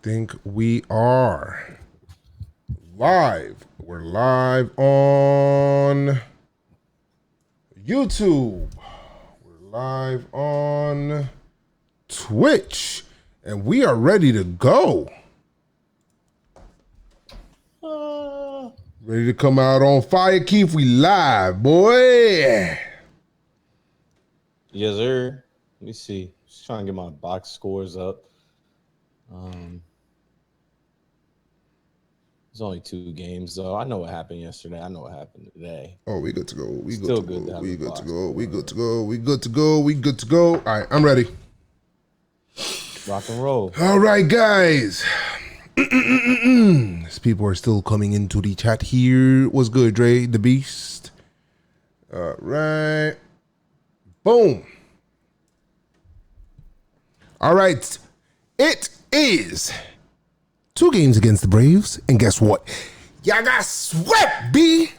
think we are live. We're live on YouTube. We're live on Twitch. And we are ready to go. Ready to come out on fire, Keith. We live, boy. Yes, sir. Let me see. Just trying to get my box scores up. There's only 2 games, though. I know what happened yesterday. I know what happened today. Oh, we good to go. We Still good to go. good to have We a good box to go. We score. good to go. We good to go. We good to go. All right, I'm ready. Rock and roll. All right, guys. As people are still coming into the chat here. What's good, Dre? The Beast. All right. Boom. All right. It is 2 games against the Braves. And guess what? Y'all got swept, B.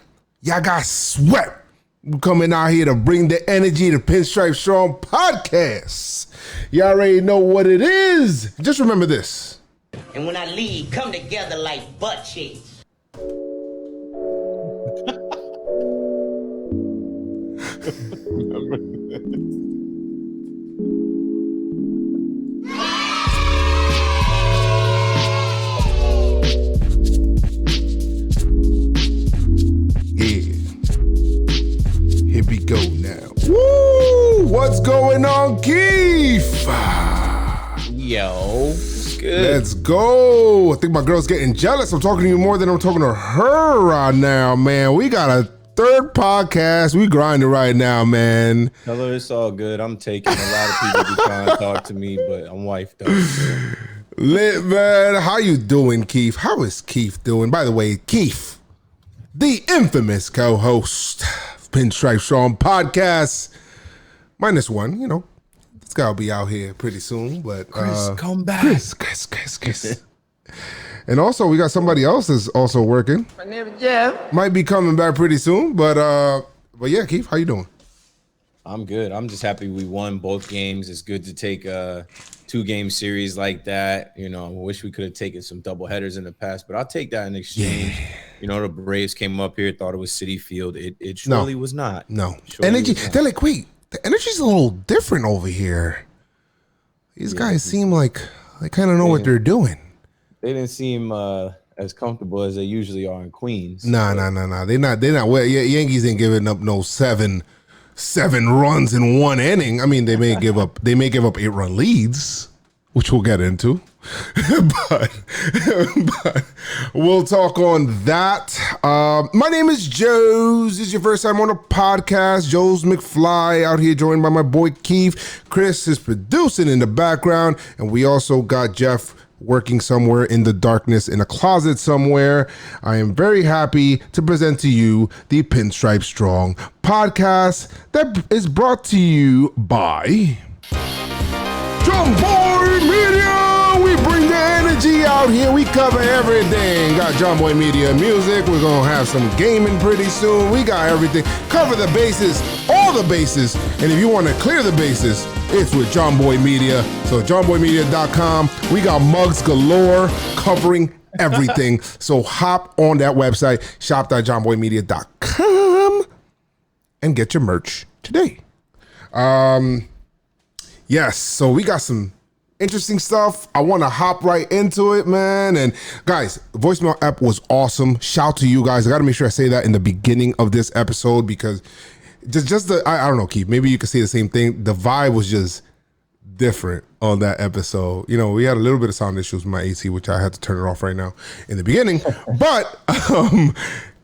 Y'all got swept. We're coming out here to bring the energy to Pinstripestrong podcast. Y'all already know what it is. Just remember this. And when I leave, come together like butt cheeks. Yeah. Here we go now. Woo! What's going on, Keith? Yo, it's good. Let's go. I think my girl's getting jealous. I'm talking to you more than I'm talking to her right now, man. We got a 3rd podcast. We grinding right now, man. Tell her it's all good. I'm taking a lot of people be trying to talk to me, but I'm wifed up. So. Lit, man. How you doing, Keith? How is Keith doing? By the way, Keith, the infamous co-host of Pinstripestrong podcast, -1. You know, this guy will be out here pretty soon. But Chris, come back. Chris. And also, we got somebody else that's also working. My name is Jeff. Might be coming back pretty soon. But yeah, Keith, how you doing? I'm good. I'm just happy we won both games. It's good to take a 2-game series like that. You know, I wish we could have taken some double headers in the past, but I'll take that in exchange. Yeah. You know, the Braves came up here, thought it was Citi Field. It surely was not. No. Surely energy. They're like, wait, the energy's a little different over here. These guys seem like they kind of know what they're doing. They didn't seem as comfortable as they usually are in Queens. Nah. They're not. Well, Yankees ain't giving up no seven runs in 1 inning. I mean, they may give up 8-run leads, which we'll get into. but we'll talk on that. My name is Joe's. This is your first time on a podcast. Joe's McFly out here, joined by my boy Keith. Chris is producing in the background, and we also got Jeff working somewhere in the darkness in a closet somewhere. I am very happy to present to you the Pinstripestrong podcast that is brought to you by Jomboy Media. We bring the energy out here. We cover everything. Got Jomboy Media music. We're going to have some gaming pretty soon. We got everything. Cover the bases, all the bases. And if you want to clear the bases, it's with Jomboy Media. So jomboymedia.com. We got mugs galore covering everything. So hop on that website, shop.jomboymedia.com, and get your merch today. Yes, so we got some interesting stuff. I want to hop right into it, man. And guys, the voicemail app was awesome. Shout to you guys. I got to make sure I say that in the beginning of this episode because just I don't know, Keith, maybe you could say the same thing. The vibe was just different on that episode. You know, we had a little bit of sound issues with my AC, which I had to turn it off right now in the beginning. But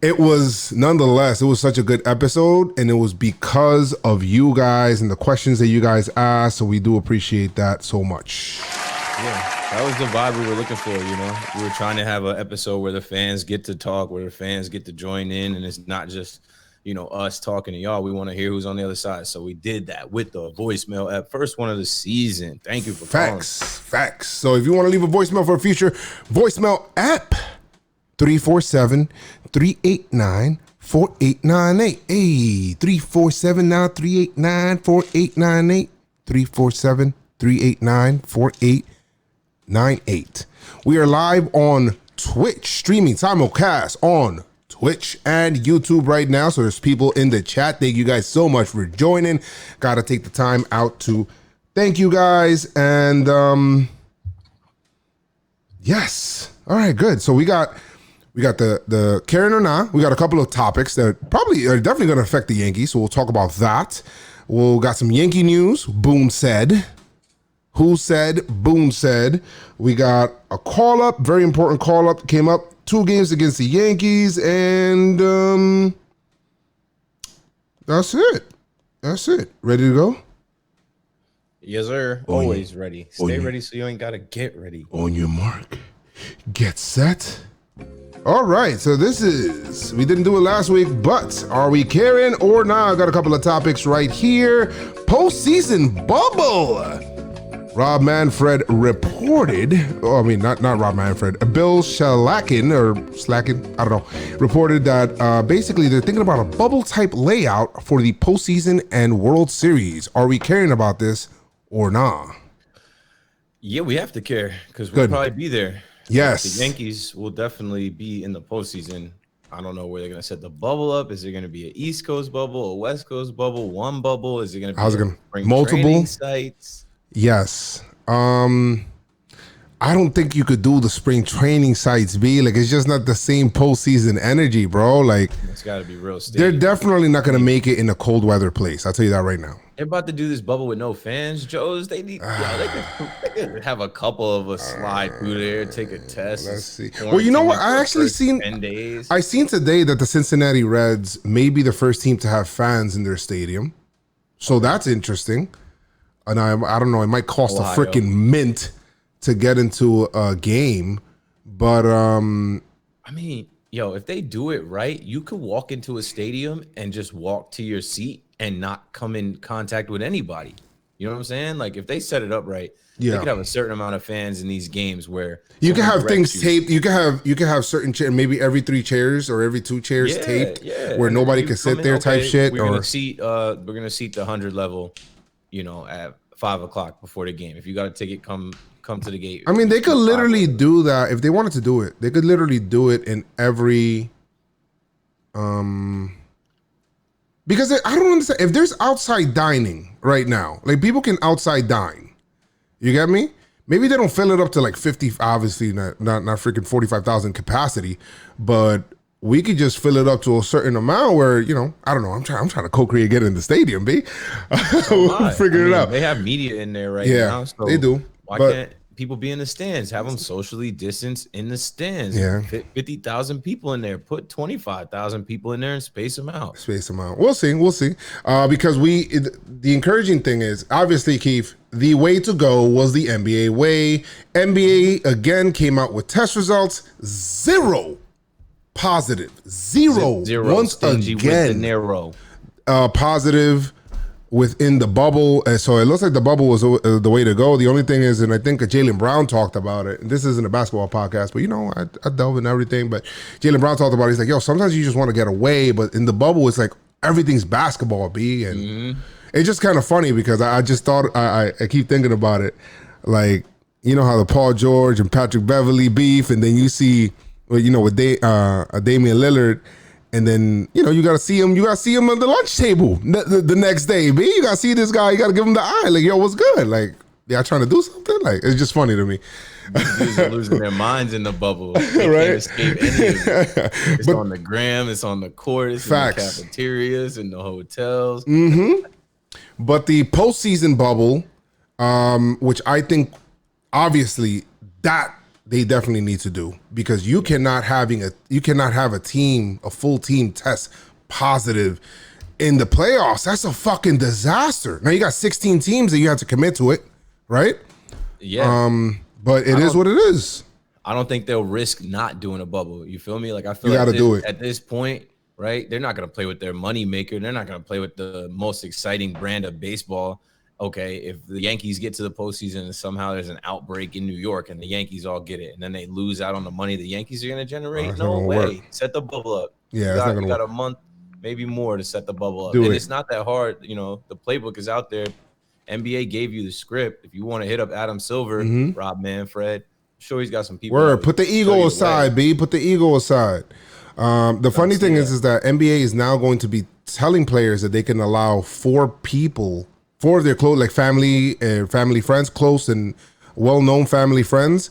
it was, nonetheless, it was such a good episode, and it was because of you guys and the questions that you guys asked, so we do appreciate that so much. Yeah, that was the vibe we were looking for, you know? We were trying to have an episode where the fans get to talk, where the fans get to join in, and it's not just, you know, us talking to y'all. We want to hear who's on the other side, so we did that with the voicemail app. First one of the season. Thank you for calling. Facts. So if you want to leave a voicemail for a future voicemail app, 347-389-4898. Hey, 347-389-4898. 347-389-4898. 98. We are live on Twitch, streaming simulcast on Twitch and YouTube right now. So there's people in the chat. Thank you guys so much for joining. Got to take the time out to thank you guys. And yes. All right, good. So we got the Karen or not. We got a couple of topics that probably are definitely going to affect the Yankees. So we'll talk about that. We'll got some Yankee news. Boom said. Who said? Boom said. We got a call up, very important call up. Came up 2 games against the Yankees, and that's it. That's it. Ready to go? Yes, sir. Always ready. Stay ready so you ain't got to get ready. On your mark. Get set. All right, so we didn't do it last week, but are we caring or not? I got a couple of topics right here. Postseason bubble. Rob Manfred reported, not Rob Manfred, Bill Slacken, I don't know, reported that basically they're thinking about a bubble type layout for the postseason and World Series. Are we caring about this or not? Yeah, we have to care because we'll probably be there. Yes. The Yankees will definitely be in the postseason. I don't know where they're going to set the bubble up. Is it going to be an East Coast bubble, a West Coast bubble, one bubble? Is it going to be multiple sites? Yes. I don't think you could do the spring training sites, B. Like, it's just not the same postseason energy, bro. Like, it's got to be real stadium. They're definitely not going to make it in a cold weather place. I'll tell you that right now. They're about to do this bubble with no fans, Joes. They need, they could have a couple of us slide through there, take a test. Let's see. Well, you know what? I actually seen 10 days. I seen today that the Cincinnati Reds may be the first team to have fans in their stadium. So that's interesting. And I don't know, it might cost a freaking mint to get into a game, but I mean, if they do it right, you could walk into a stadium and just walk to your seat and not come in contact with anybody. You know what I'm saying? Like, if they set it up right, they could have a certain amount of fans in these games where you can have things taped. You can have certain chairs, maybe every 3 chairs or every 2 chairs taped, where nobody can sit there type shit. We're gonna seat the 100 level, at 5 o'clock before the game. If you got a ticket, come to the gate. I mean, they could literally do that if they wanted to do it. They could literally do it in every, because I don't understand if there's outside dining right now. Like, people can outside dine. You get me? Maybe they don't fill it up to like 50. Obviously, not freaking 45,000 capacity, but we could just fill it up to a certain amount where, I don't know. I'm trying to co-create get in the stadium, B. We'll figure it out. They have media in there right now. So they do. Why can't people be in the stands? Have them socially distanced in the stands. Yeah. 50,000 people in there. Put 25,000 people in there and space them out. We'll see. Because the encouraging thing is, obviously, Keith, the way to go was the NBA way. NBA, again, came out with test results. 0 positive. Zero. Once again, positive within the bubble. And so it looks like the bubble was the way to go. The only thing is, and I think Jaylen Brown talked about it, and this isn't a basketball podcast, but I delve in everything, but Jaylen Brown talked about it. He's like, sometimes you just want to get away, but in the bubble, it's like everything's basketball, B. And it's just kind of funny because I just thought, I keep thinking about it. Like, how the Paul George and Patrick Beverly beef, and then you see, with Damian Lillard, and then you gotta see him. You gotta see him at the lunch table the next day, B. You gotta see this guy. You gotta give him the eye. Like, what's good? Like, y'all trying to do something? Like, it's just funny to me. Dudes are losing their minds in the bubble. They can't escape any of it. It's on the gram. It's on the court. It's in the cafeterias, in the hotels. But the postseason bubble, which I think, obviously, that they definitely need to do, because you cannot have a full team test positive in the playoffs. That's a fucking disaster. Now you got 16 teams that you have to commit to it, right? Yeah. But it is what it is. I don't think they'll risk not doing a bubble. You feel me? Like, I feel you gotta do it at this point, right? They're not gonna play with their money maker. They're not gonna play with the most exciting brand of baseball. Okay, if the Yankees get to the postseason and somehow there's an outbreak in New York and the Yankees all get it, and then they lose out on the money the Yankees are going to generate, no way. Work. Set the bubble up. Yeah, you got a month, maybe more, to set the bubble up. It's not that hard. The playbook is out there. NBA gave you the script. If you want to hit up Adam Silver, Rob Manfred, sure he's got some people. Word, put the ego aside, B. Put the ego aside. The funny thing is that NBA is now going to be telling players that they can allow 4 people, 4 of their close, like family friends, close and well-known family friends,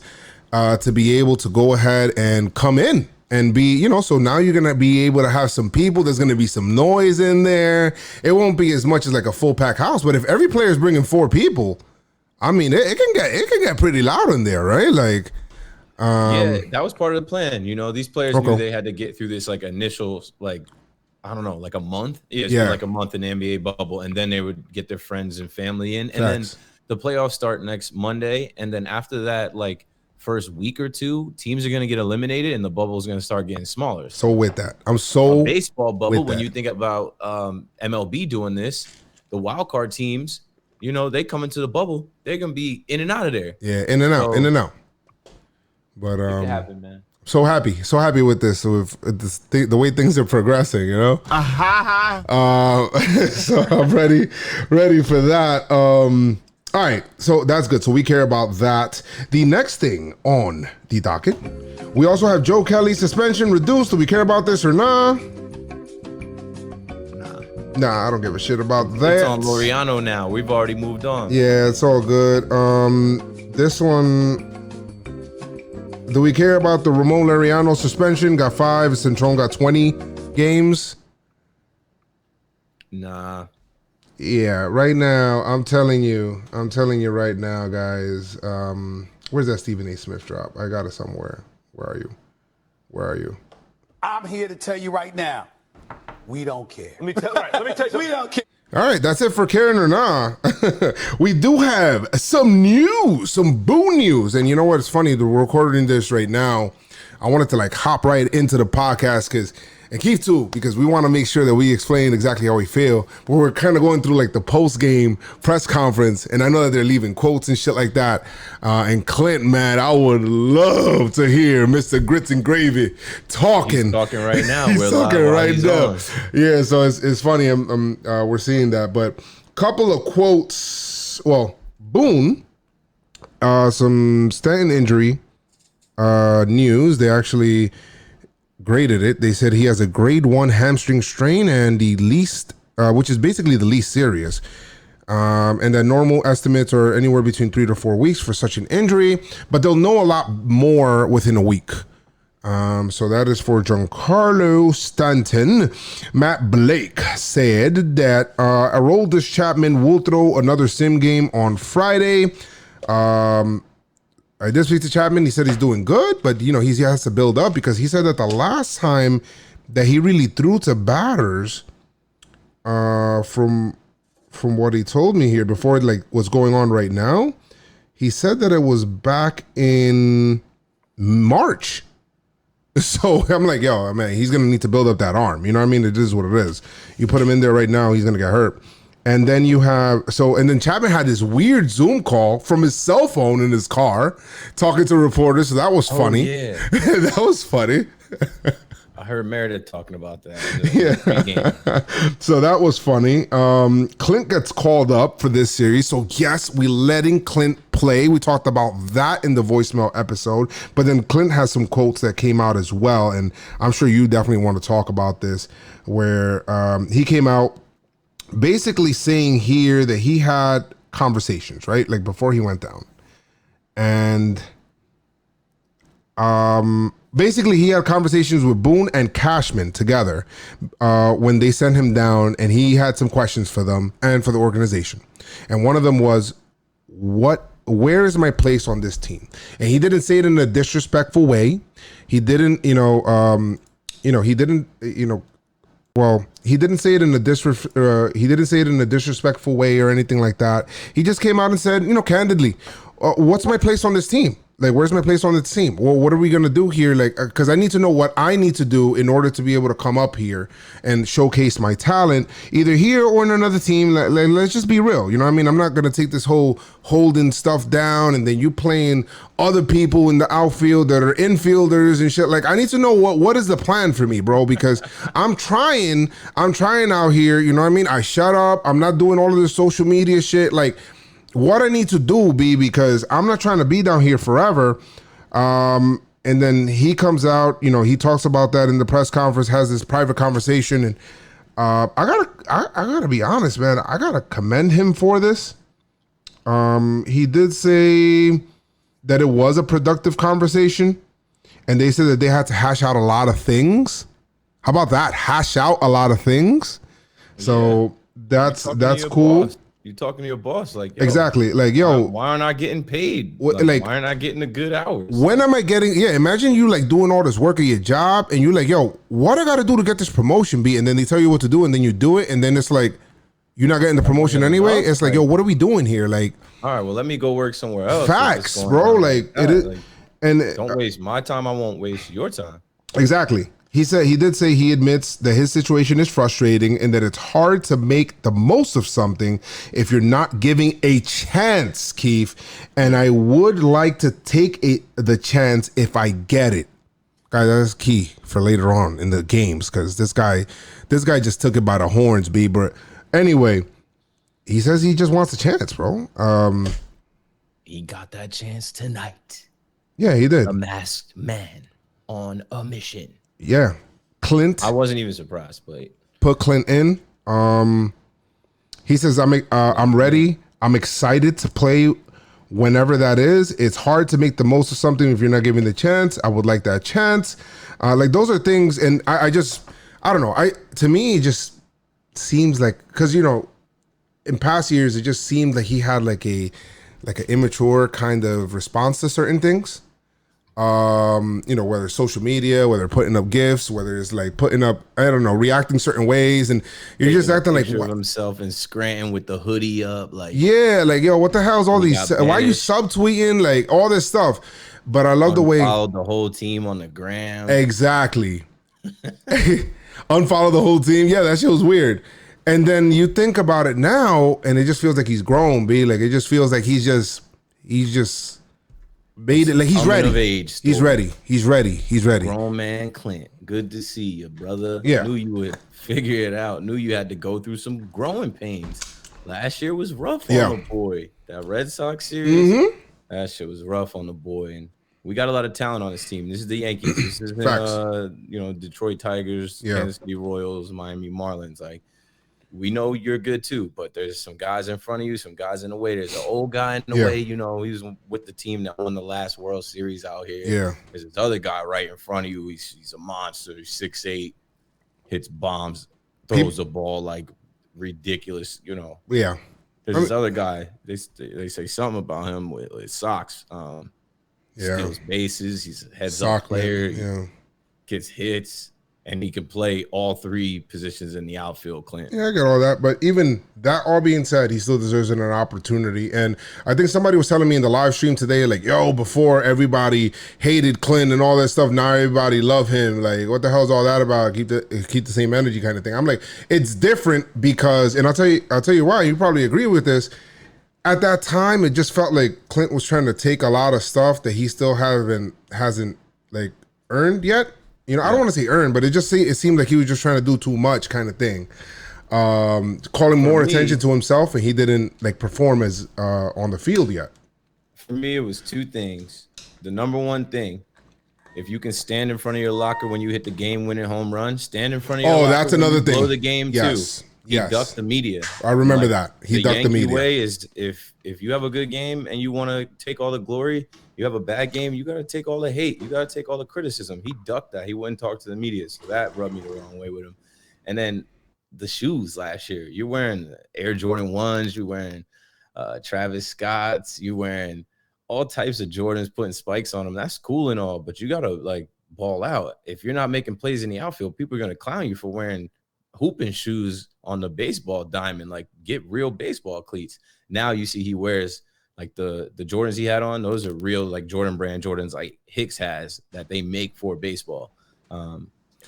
to be able to go ahead and come in and be, you know, so now you're going to be able to have some people. There's going to be some noise in there. It won't be as much as like a full pack house, but if every player is bringing 4 people, I mean, it can get pretty loud in there, right? Like, yeah, that was part of the plan. You know, these players knew they had to get through this like initial, like, I don't know, like a month. Yeah, like a month in the NBA bubble, and then they would get their friends and family in, and then the playoffs start next Monday, and then after that, like first week or two, teams are going to get eliminated, and the bubble is going to start getting smaller. So with that, I'm so a baseball bubble. When you think about MLB doing this, the wild card teams, you know, they come into the bubble, they're going to be in and out of there. Yeah, in and out, in and out. But it happened, man. So happy with this, with the way things are progressing, you know. So I'm ready for that. All right, so that's good. So we care about that. The next thing on the docket, we also have Joe Kelly suspension reduced. Do we care about this or nah? Nah, I don't give a shit about that. It's on Laureano now. We've already moved on. Yeah, it's all good. This one. Do we care about the Ramon Laureano suspension? Got 5. Centron got 20 games. Nah. Yeah, right now, I'm telling you right now, guys. Where's that Stephen A. Smith drop? I got it somewhere. Where are you? I'm here to tell you right now, we don't care. Let me tell you something. We don't care. All right, that's it for Karen or nah. We do have some news, some Boone news. And you know what? It's funny, we're recording this right now. I wanted to like hop right into the podcast and Keith too, because we want to make sure that we explain exactly how we feel. But we're kind of going through like the post-game press conference, and I know that they're leaving quotes and shit like that. And Clint, man, I would love to hear Mr. Grits and Gravy talking. He's talking right now. He's talking right now. Yeah, so it's funny. We're seeing that, but couple of quotes. Well, Boone, some Stanton injury news. They actually graded it. They said he has a grade 1 hamstring strain and the least, which is basically the least serious. And that normal estimates are anywhere between 3 to 4 weeks for such an injury, but they'll know a lot more within a week. So that is for Giancarlo Stanton. Matt Blake said that Aroldis Chapman will throw another sim game on Friday. I did speak to Chapman. He said he's doing good, but you know he has to build up, because he said that the last time that he really threw to batters, from what he told me here before, like what's going on right now, he said that it was back in March. So I'm like, yo, man, he's gonna need to build up that arm. You know what I mean? It is what it is. You put him in there right now, he's gonna get hurt. And then you have, and then Chapman had this weird Zoom call from his cell phone in his car talking to reporters. So that was funny. Yeah. That was funny. I heard Meredith talking about that. Yeah. So that was funny. Clint gets called up for this series. So yes, we letting Clint play. We talked about that in the voicemail episode, but then Clint has some quotes that came out as well. And I'm sure you definitely want to talk about this, where he came out basically saying here that he had conversations, right? Like before he went down. And basically he had conversations with Boone and Cashman together when they sent him down, and he had some questions for them and for the organization. And one of them was, where is my place on this team? And he didn't say it in a disrespectful way. He didn't, well, he didn't say it in a disrespectful way or anything like that. He just came out and said, candidly, what's my place on this team? Like, where's my place on this team? Well, what are we going to do here? Like, because I need to know what I need to do in order to be able to come up here and showcase my talent, either here or in another team. Let's just be real. You know what I mean? I'm not going to take this whole holding stuff down and then you playing other people in the outfield that are infielders and shit. Like, I need to know what is the plan for me, bro, because I'm trying out here. You know what I mean? I shut up. I'm not doing all of this social media shit. Like, what I need to do, B, because I'm not trying to be down here forever. And then he comes out, he talks about that in the press conference, has this private conversation, and I gotta be honest, man. I gotta commend him for this. He did say that it was a productive conversation, and they said that they had to hash out a lot of things. How about that? Hash out a lot of things. So that's cool. Boss. You talking to your boss, like, yo, exactly, like, yo, why aren't I getting paid? Like, why aren't I getting the good hours? When am I getting? Yeah, imagine you like doing all this work at your job, and you're like, yo, what I got to do to get this promotion? And then they tell you what to do, and then you do it, and then it's like you're not getting the promotion anyway. It's like, yo, what are we doing here? Like, all right, well, let me go work somewhere else. Facts, bro. Like, it is, and don't waste my time. I won't waste your time. Exactly. He did say he admits that his situation is frustrating and that it's hard to make the most of something if you're not giving a chance, Keith. And I would like to take the chance if I get it. Guys, that's key for later on in the games, because this guy just took it by the horns, B. But anyway, he says he just wants a chance, bro. He got that chance tonight. Yeah, he did. A masked man on a mission. Yeah, Clint. I wasn't even surprised, but put Clint in. He says, I'm ready. I'm excited to play whenever that is. It's hard to make the most of something if you're not giving the chance. I would like that chance. Like, those are things, and I don't know. To me, it just seems like, because in past years, it just seemed like he had like an immature kind of response to certain things. Whether it's social media, whether putting up gifts, whether it's like putting up, I don't know, reacting certain ways, and you're just acting like what? Himself in Scranton with the hoodie up, like, yeah, like, yo, what the hell's all these? Why are you subtweeting, like, all this stuff? But I love the way followed the whole team on the gram. Exactly. Unfollow the whole team. Yeah, that shit was weird. And then you think about it now, and it just feels like he's grown, B. Like, it just feels like he's just made it, like, he's ready. Of age, he's ready. He's ready. Grown man Clint, good to see you, brother. Yeah. Knew you would figure it out. Knew you had to go through some growing pains. Last year was rough on the boy. That Red Sox series, that shit was rough on the boy. And we got a lot of talent on this team. This is the Yankees. This isn't Detroit Tigers, Kansas City Royals, Miami Marlins. Like, we know you're good too, but there's some guys in front of you, some guys in the way. There's an old guy in the way, he was with the team that won the last World Series out here. Yeah. There's this other guy right in front of you. He's a monster. He's 6'8", hits bombs, throws the ball like ridiculous, Yeah. There's this other guy. They say something about him with socks. Steals bases. He's a heads-up player. Yeah. Gets hits. And he can play all three positions in the outfield, Clint. Yeah, I get all that. But even that all being said, he still deserves an opportunity. And I think somebody was telling me in the live stream today, like, yo, before everybody hated Clint and all that stuff, now everybody love him. Like, what the hell is all that about? Keep the same energy kind of thing. I'm like, it's different because, and I'll tell you why, you probably agree with this. At that time, it just felt like Clint was trying to take a lot of stuff that he still hasn't like earned yet. I don't want to say earned, but it seemed like he was just trying to do too much kind of thing. Calling more attention to himself, and he didn't like perform as on the field yet. For me, it was two things. The number one thing, if you can stand in front of your locker when you hit the game-winning home run, stand in front of your locker. Oh, that's another thing. Blow the game too. He ducked the media. I remember that. He ducked the media. The way is if you have a good game and you want to take all the glory, you have a bad game, you got to take all the hate. You got to take all the criticism. He ducked that. He wouldn't talk to the media. So that rubbed me the wrong way with him. And then the shoes last year. You're wearing Air Jordan 1s. You're wearing Travis Scott's. You're wearing all types of Jordans, putting spikes on them. That's cool and all, but you got to, like, ball out. If you're not making plays in the outfield, people are going to clown you for wearing hooping shoes on the baseball diamond. Like, get real baseball cleats. Now you see he wears like the Jordans he had on. Those are real, like, Jordan brand Jordans like Hicks has that they make for baseball.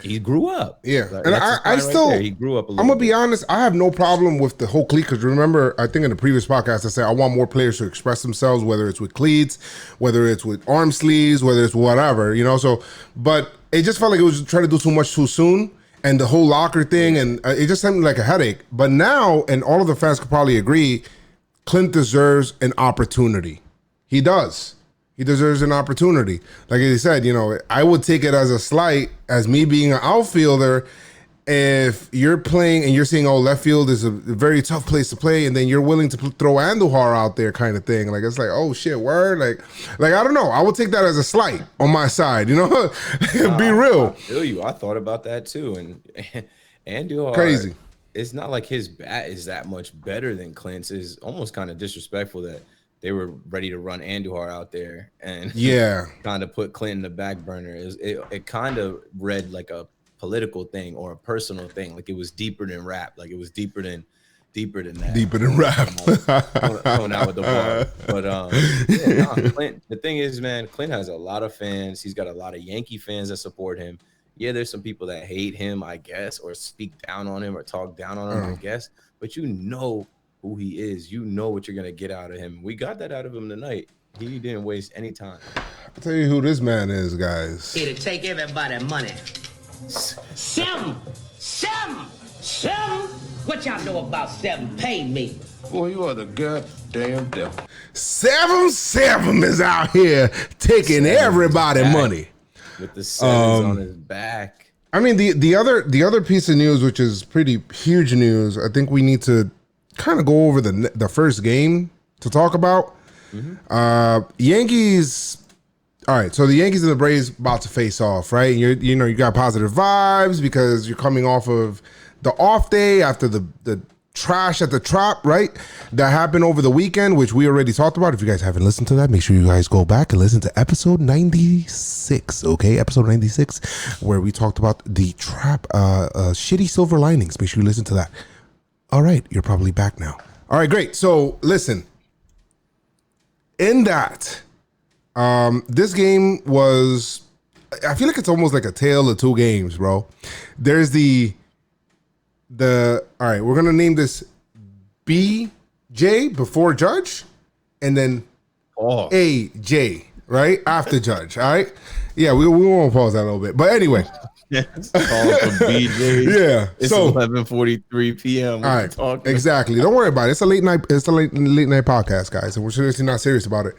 He grew up. Yeah. And I still, he grew up a little I'm going to be honest, I have no problem with the whole cleat, because remember, I think in the previous podcast, I said I want more players to express themselves, whether it's with cleats, whether it's with arm sleeves, whether it's whatever, so, but it just felt like it was trying to do too much too soon. And the whole locker thing, and it just seemed like a headache. But now, and all of the fans could probably agree, Clint deserves an opportunity. He does. He deserves an opportunity. Like he said, I would take it as a slight, as me being an outfielder. If you're playing and you're saying, "Oh, left field is a very tough place to play," and then you're willing to throw Andujar out there, kind of thing, like it's like, "Oh shit, word!" Like I don't know. I would take that as a slight on my side. Be real. I feel you. I thought about that too, and Andujar, crazy. It's not like his bat is that much better than Clint's. It's almost kind of disrespectful that they were ready to run Andujar out there and kind of put Clint in the back burner. It kind of read like a political thing or a personal thing, like it was deeper than rap, like it was deeper than that. Deeper than rap. Going out with the bar. But Clint, the thing is, man, Clint has a lot of fans. He's got a lot of Yankee fans that support him. Yeah, there's some people that hate him, I guess, or speak down on him or talk down on him, I guess. But you know who he is. You know what you're gonna get out of him. We got that out of him tonight. He didn't waste any time. I'll tell you who this man is, guys. Here to take everybody money. Seven. What y'all know about seven? Pay me. Boy, you are the goddamn devil. 7 is out here taking everybody money with the sevens on his back. I mean, the other piece of news, which is pretty huge news, I think we need to kind of go over the first game to talk about. Yankees. All right, so the Yankees and the Braves about to face off, right? You got positive vibes because you're coming off of the off day after the trash at the Trop, right? That happened over the weekend, which we already talked about. If you guys haven't listened to that, make sure you guys go back and listen to episode 96, okay? Episode 96, where we talked about the Trop, shitty silver linings. Make sure you listen to that. All right, you're probably back now. All right, great. So listen, in that... this game was, I feel like it's almost like a tale of two games, bro. There's the all right, we're going to name this BJ before Judge and then AJ, right? After Judge, all right? Yeah, we won't pause that a little bit. But anyway. It's called for BJ. Yeah. It's so 11:43 p.m. All right, exactly. Don't worry about it. It's a late night podcast, guys, and we're seriously not serious about it.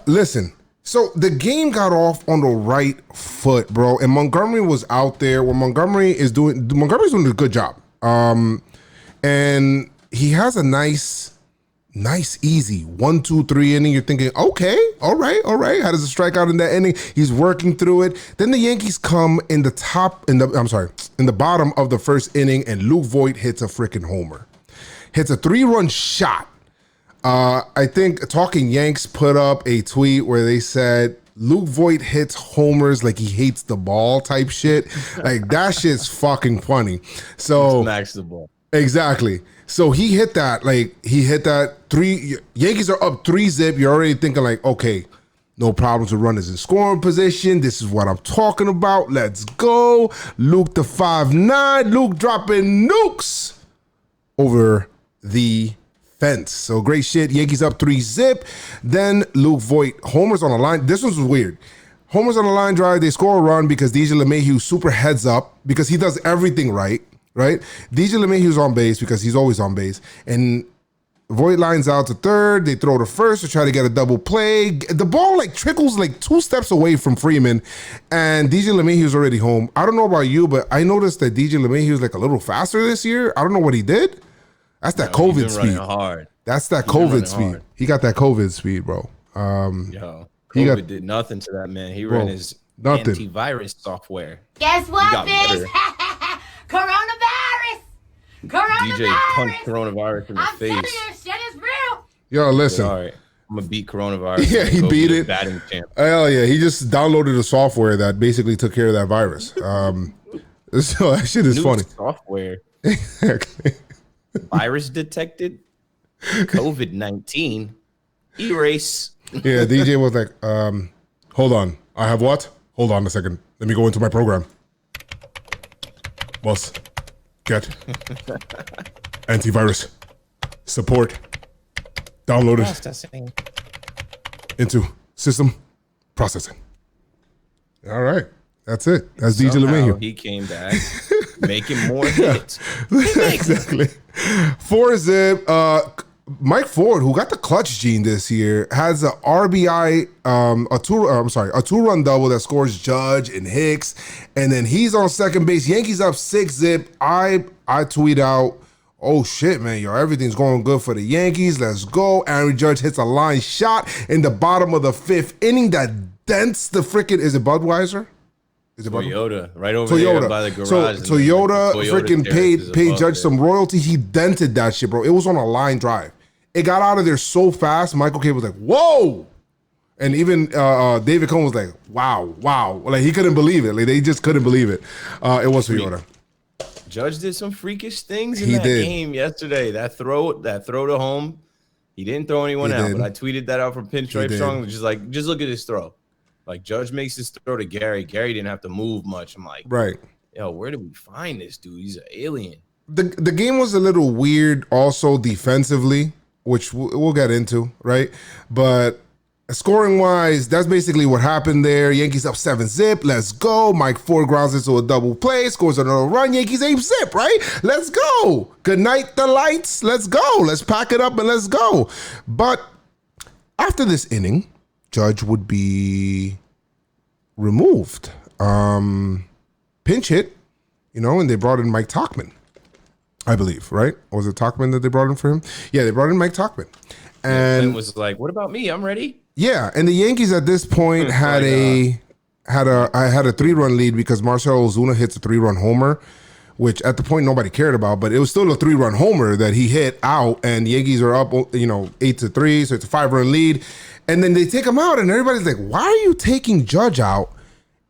Listen. So the game got off on the right foot, bro, and Montgomery was out there. What Montgomery's doing a good job. And he has a nice, easy 1, 2, 3 inning. You're thinking, okay, all right. How does it strike out in that inning? He's working through it. Then the Yankees come in the bottom of the first inning, and Luke Voit hits a freaking homer. Hits a 3-run shot. I think Talking Yanks put up a tweet where they said Luke Voit hits homers like he hates the ball type shit. Like that shit's fucking funny. So max the ball. Exactly. So he hit that. Yankees are up 3-0. You're already thinking like, okay, no problems with runners in scoring position. This is what I'm talking about. Let's go. Luke the 5'9". Luke dropping nukes over the fence. So great shit. Yankees up 3-0. Then Luke Voit homers on the line. This one was weird. Homers on the line drive. They score a run because DJ LeMahieu super heads up because he does everything right. DJ LeMahieu's on base because he's always on base. And Voit lines out to third. They throw to first to try to get a double play. The ball trickles 2 steps away from Freeman. And DJ LeMahieu's already home. I don't know about you, but I noticed that DJ LeMahieu's a little faster this year. I don't know what he did. That's that COVID speed. Hard. That's that COVID speed. Hard. He got that COVID speed, bro. COVID did nothing to that man. He ran his antivirus software. Guess what, bitch? Coronavirus. DJ punched coronavirus in the face. I'm telling you, shit is real. Yo, listen. All right. I'm gonna beat coronavirus. Yeah, he beat it. Batting champ. Hell yeah. He just downloaded a software that basically took care of that virus. So that shit is New funny. Software. Exactly. Virus detected. COVID-19. Erase. Yeah, DJ was like, hold on. I have what? Hold on a second. Let me go into my program. Boss, get antivirus support downloaded into system processing. All right. That's it. That's DJ LeMahieu. He came back making more hits. Exactly. 4-0. Mike Ford, who got the clutch gene this year, has a RBI, a two-run double that scores Judge and Hicks, and then he's on second base. Yankees up 6-0. I tweet out, oh shit, man, yo, everything's going good for the Yankees. Let's go. Aaron Judge hits a line shot in the bottom of the 5th inning that dents the freaking, is it Budweiser? Is it Toyota, right over there by the garage. So Toyota freaking paid Judge some royalty. He dented that shit, bro. It was on a line drive. It got out of there so fast. Michael K was like, whoa. And even David Cohn was like, wow. Like, he couldn't believe it. Like, they just couldn't believe it. It was Toyota. Judge did some freakish things in that game yesterday. That throw to home, he didn't throw anyone out, but I tweeted that out from Pinstripestrong. Just look at his throw. Like, Judge makes this throw to Gary. Gary didn't have to move much. I'm like, right. Yo, where did we find this dude? He's an alien. The game was a little weird also defensively, which we'll get into, right? But scoring-wise, that's basically what happened there. Yankees up 7-0. Let's go. Mike Ford grounds into a double play, scores another run. Yankees 8-0, right? Let's go. Good night, the lights. Let's go. Let's pack it up and let's go. But after this inning, Judge would be removed. Pinch hit, and they brought in Mike Tauchman, I believe, right? Or was it Tauchman that they brought in for him? Yeah, they brought in Mike Tauchman. And it was like, what about me? I'm ready. Yeah, and the Yankees at this point had a 3-run lead because Marcell Ozuna hits a 3-run homer, which at the point nobody cared about, but it was still a 3-run homer that he hit out, and the Yankees are up, 8-3, so it's a 5-run lead. And then they take him out, and everybody's like, why are you taking Judge out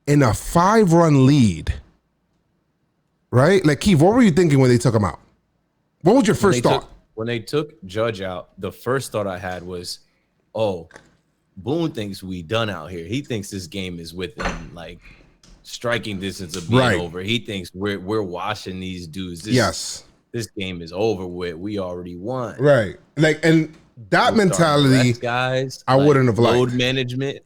in a 5-run lead? Right? Like, Keith, what were you thinking when they took him out? What was your first thought? When they took Judge out, the first thought I had was, oh, Boone thinks we done out here. He thinks this game is within, like, striking distance of being over. He thinks we're washing these dudes. This game is over with. We already won. Right. Like, and that mentality, guys, I wouldn't have liked. Load management,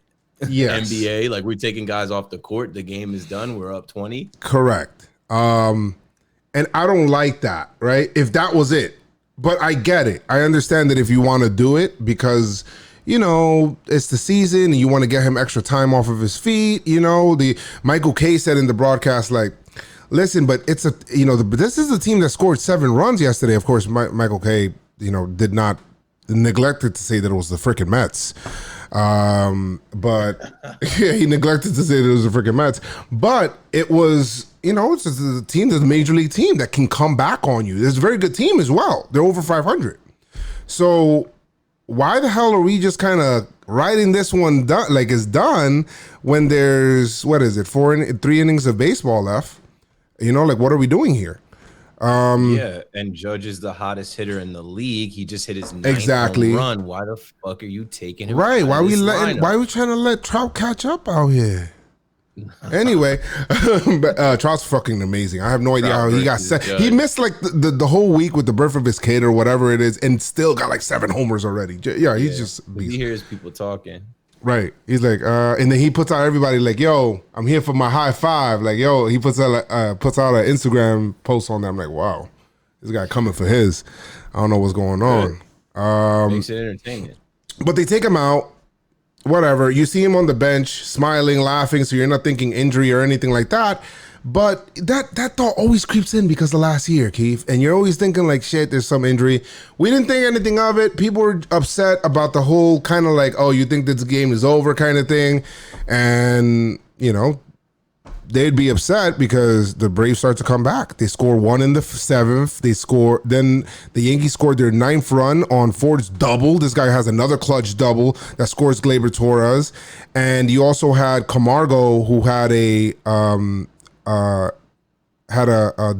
yes. NBA, like, we're taking guys off the court. The game is done. We're up 20. Correct. And I don't like that, right? If that was it. But I get it. I understand that if you want to do it because, it's the season and you want to get him extra time off of his feet. The Michael K said in the broadcast, like, listen, but it's this is a team that scored 7 runs yesterday. Of course, Michael K, did not neglected to say that it was the freaking Mets. But yeah, he neglected to say that it was the freaking Mets. But it was, it's just a team that's a major league team that can come back on you. It's a very good team as well. They're over 500. So why the hell are we just kind of riding this one done, like it's done when there's, 3 innings of baseball left? Like, what are we doing here? And Judge is the hottest hitter in the league. He just hit his 9th home run. Why the fuck are you taking him? Right? Why are we trying to let Trout catch up out here? Anyway, but Trout's fucking amazing. I have no idea how he got set. He missed like the whole week with the birth of his kid or whatever it is, and still got like 7 homers already. Yeah, he's just. He hears people talking. Right. He's like, and then he puts out everybody like, yo, I'm here for my high five. Like, yo, he puts out an Instagram post on that. I'm like, wow, this guy coming for his. I don't know what's going on. Makes it entertaining. But they take him out. Whatever. You see him on the bench, smiling, laughing, so you're not thinking injury or anything like that. But that thought always creeps in because of last year, Keith. And you're always thinking like, shit, there's some injury. We didn't think anything of it. People were upset about the whole kind of like, oh, you think this game is over kind of thing. And, they'd be upset because the Braves start to come back. They score 1 in the 7th. Then the Yankees scored their 9th run on Ford's double. This guy has another clutch double that scores Gleyber Torres. And you also had Camargo, who had a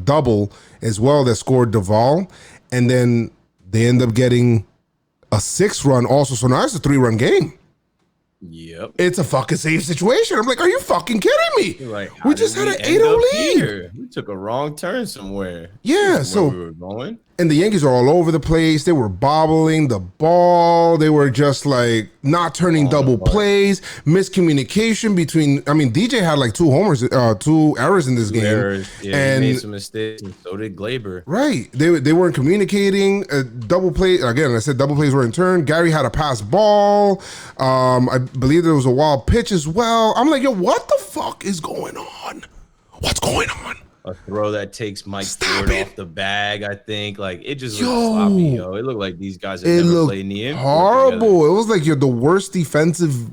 double as well that scored Duvall, and then they end up getting a 6th run also. So now it's a 3-run game. Yep, it's a fucking safe situation. I'm like, are you fucking kidding me? Like, we just had an 8-0 lead. We took a wrong turn somewhere. Yeah, so we were going. And the Yankees are all over the place. They were bobbling the ball. They were just like not turning double plays, miscommunication between. I mean, DJ had like 2 homers, 2 errors in this game. Errors. Yeah, and he made some mistakes, and so did Glaber. Right, they weren't communicating. Double play again. I said double plays were in turn. Gary had a pass ball. I believe there was a wild pitch as well. I'm like, yo, what the fuck is going on? What's going on? A throw that takes Mike Ford off the bag, I think. Like, it just looked sloppy, yo. It looked like these guys had never played in the infield horrible. together. It was like the worst defensive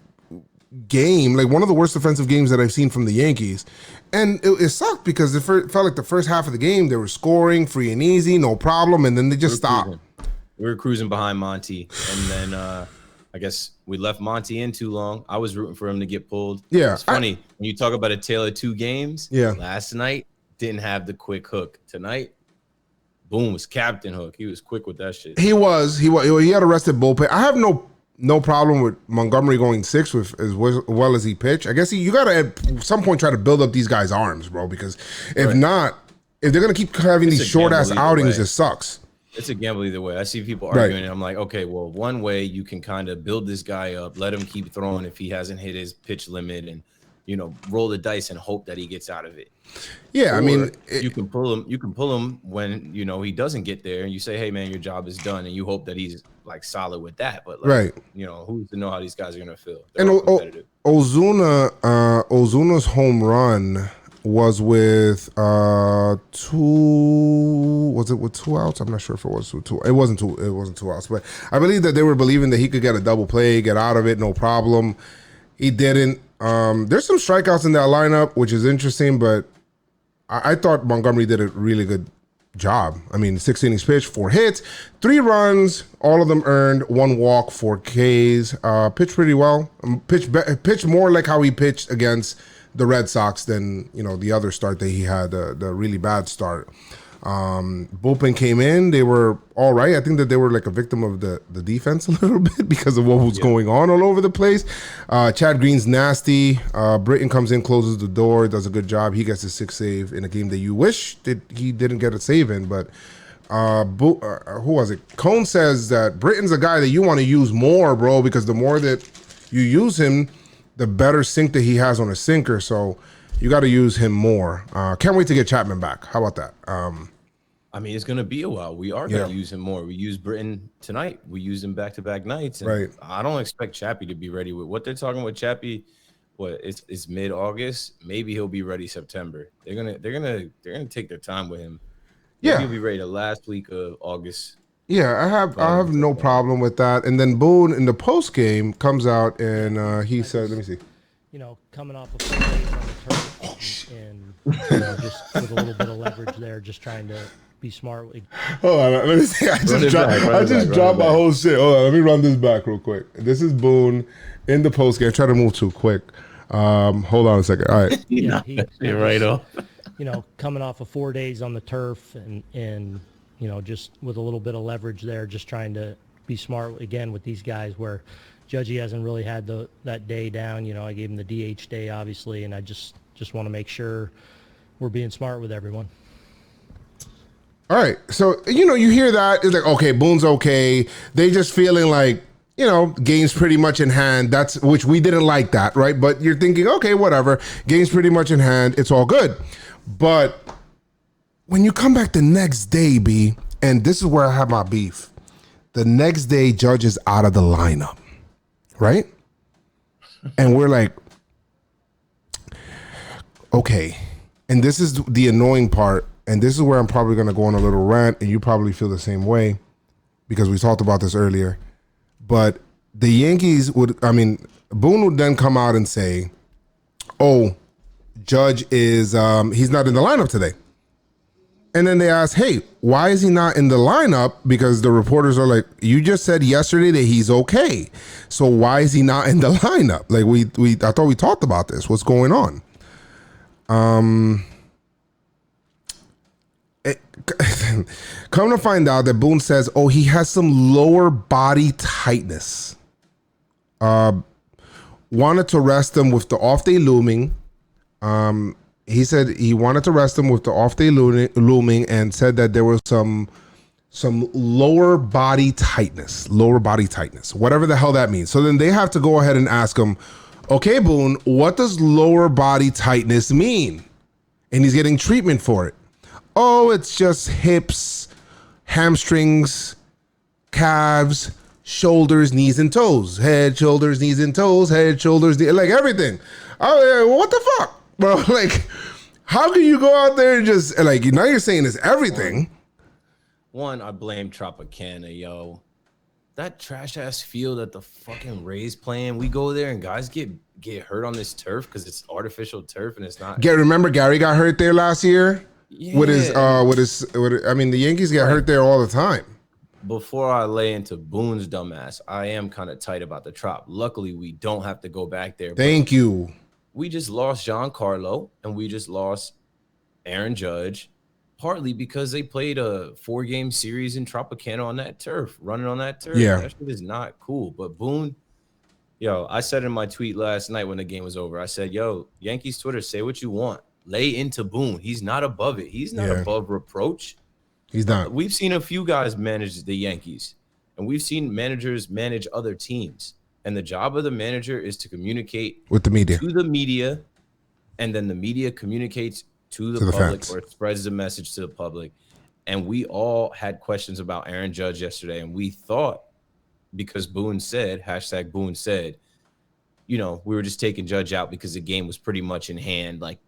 game, like one of the worst defensive games that I've seen from the Yankees. And it sucked because it felt like the first half of the game, they were scoring free and easy, no problem. And then they just stopped. We were cruising behind Monty. And then I guess we left Monty in too long. I was rooting for him to get pulled. Yeah. It's funny. When you talk about a tale of 2 games, yeah. Last night, didn't have the quick hook. Tonight, boom, was Captain Hook. He was quick with that shit. He had arrested bullpen. I have no problem with Montgomery going 6 with as well as he pitched. I guess you got to at some point try to build up these guys' arms, bro, because if not, if they're going to keep having these short-ass outings, it sucks. It's a gamble either way. I see people arguing, and I'm like, okay, well, one way you can kind of build this guy up, let him keep throwing if he hasn't hit his pitch limit, and roll the dice and hope that he gets out of it. Yeah, I mean, you can pull him. You can pull him when he doesn't get there, and you say, "Hey, man, your job is done," and you hope that he's like solid with that. But like, who's to know how these guys are gonna feel? They're Ozuna's home run was with 2. Was it with 2 outs? I'm not sure if it was with 2. It wasn't 2. It wasn't 2 outs, but I believe that they were believing that he could get a double play, get out of it, no problem. He didn't. There's some strikeouts in that lineup, which is interesting, but I thought Montgomery did a really good job. I mean, 6 innings pitched, 4 hits, 3 runs, all of them earned, 1 walk, 4 Ks. Pitched pretty well. Pitched more like how he pitched against the Red Sox than the other start that he had, the really bad start. Bullpen came in. They were all right. I think that they were like a victim of the defense a little bit because of what was going on all over the place. Chad Green's nasty. Britton comes in, closes the door, does a good job. He gets his 6th save in a game that you wish that he didn't get a save in. But who was it? Cone says that Britton's a guy that you want to use more, bro, because the more that you use him, the better sink that he has on a sinker. So you got to use him more. Can't wait to get Chapman back. How about that? I mean, it's going to be a while. We are going to use him more. We used Britton tonight. We used him back-to-back nights. And right. I don't expect Chappie to be ready with what they're talking with Chappie. It's mid-August. Maybe he'll be ready September. They're gonna take their time with him. Maybe he'll be ready the last week of August. Yeah, I have no problem with that. And then Boone in the post game comes out and he said, let me see. Coming off of 4 days on the turf and just with a little bit of leverage there, just trying to be smart. Hold on, let me see. I just dropped my whole shit. Hold on, let me run this back real quick. This is Boone in the post game. Try to move too quick. Hold on a second. All right. You're right off. Coming off of 4 days on the turf and just with a little bit of leverage there, just trying to be smart again with these guys where Judgy hasn't really had that day down. I gave him the DH day, obviously, and I just want to make sure we're being smart with everyone. All right. So, you hear that. It's like, okay, Boone's okay. They just feeling like, game's pretty much in hand. Which we didn't like that, right? But you're thinking, okay, whatever. Game's pretty much in hand. It's all good. But when you come back the next day, B, and this is where I have my beef. The next day, Judge is out of the lineup, right? And we're like, okay. And this is the annoying part. And this is where I'm probably going to go on a little rant, and you probably feel the same way because we talked about this earlier. But the Yankees Boone would then come out and say, oh, Judge is, he's not in the lineup today. And then they ask, hey, why is he not in the lineup? Because the reporters are like, you just said yesterday that he's okay. So why is he not in the lineup? Like I thought we talked about this. What's going on? Come to find out that Boone says, oh, he has some lower body tightness. Wanted to rest him with the off day looming. He said he wanted to rest him with the off day looming and said that there was some some lower body tightness, whatever the hell that means. So then they have to go ahead and ask him, okay, Boone, what does lower body tightness mean? And he's getting treatment for it. Oh, it's just hips, hamstrings, calves, shoulders, knees, and toes. Head, shoulders, knees, and toes. Head, shoulders, knees, like everything. Oh, yeah, what the fuck? Bro, like, how can you go out there and just, like, now you're saying it's everything. One, I blame Tropicana, yo. That trash ass field that the fucking Rays playing, we go there and guys get hurt on this turf because it's artificial turf and it's not. Remember Gary got hurt there last year? Yeah. With his, I mean, the Yankees get hurt there all the time. Before I lay into Boone's dumbass, I am kind of tight about the Trop. Luckily, we don't have to go back there. Thank you. We just lost Giancarlo and we just lost Aaron Judge. Partly because they played a 4-game series in Tropicana on that turf, running on that turf. Yeah. That shit is not cool. But Boone, yo, I said in my tweet last night when the game was over, I said, yo, Yankees Twitter, say what you want. Lay into Boone. He's not above it. He's not above reproach. He's not. We've seen a few guys manage the Yankees, and we've seen managers manage other teams. And the job of the manager is to communicate with the media, to the media, and then the media communicates to the public fans, or spreads the message to the public. And we all had questions about Aaron Judge yesterday. And we thought, because Boone said, hashtag Boone said, you know, we were just taking Judge out because the game was pretty much in hand. Like,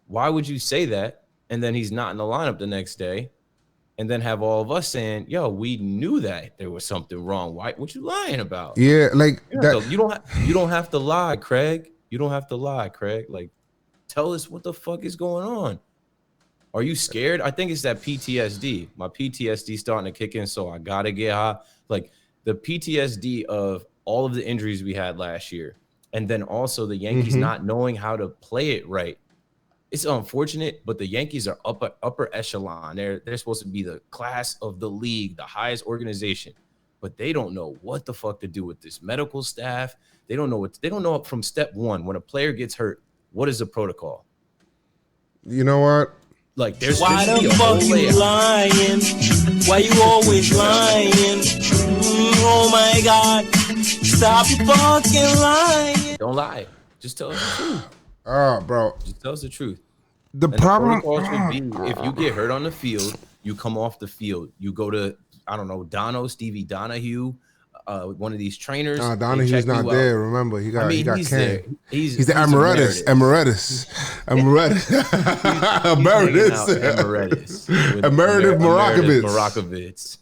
why would you say that? And then he's not in the lineup the next day. And then have all of us saying, yo, we knew that there was something wrong. Why? What you lying about? Yeah, like that. You don't have to lie, Craig. You don't have to lie, Craig. Like, tell us what the fuck is going on. Are you scared? I think it's that PTSD. My PTSD starting to kick in, so I gotta get high. Like the PTSD of all of the injuries we had last year, and then also the Yankees not knowing how to play it right. It's unfortunate, but the Yankees are upper echelon. They're supposed to be the class of the league, the highest organization, but they don't know what the fuck to do with this medical staff. They don't know from step one when a player gets hurt. What is the protocol? You know what? Like, there's why the fuck you lying? Why you always lying? Oh my God! Stop fucking lying! Don't lie. Just tell us the truth. Bro. Just tell us the truth. The problem would be if you get hurt on the field, you come off the field. You go to, I don't know, Stevie Donahue. One of these trainers. Donahue's not there. Remember, he got he's canned. There. He's the emeritus. Emeritus Morakovitz.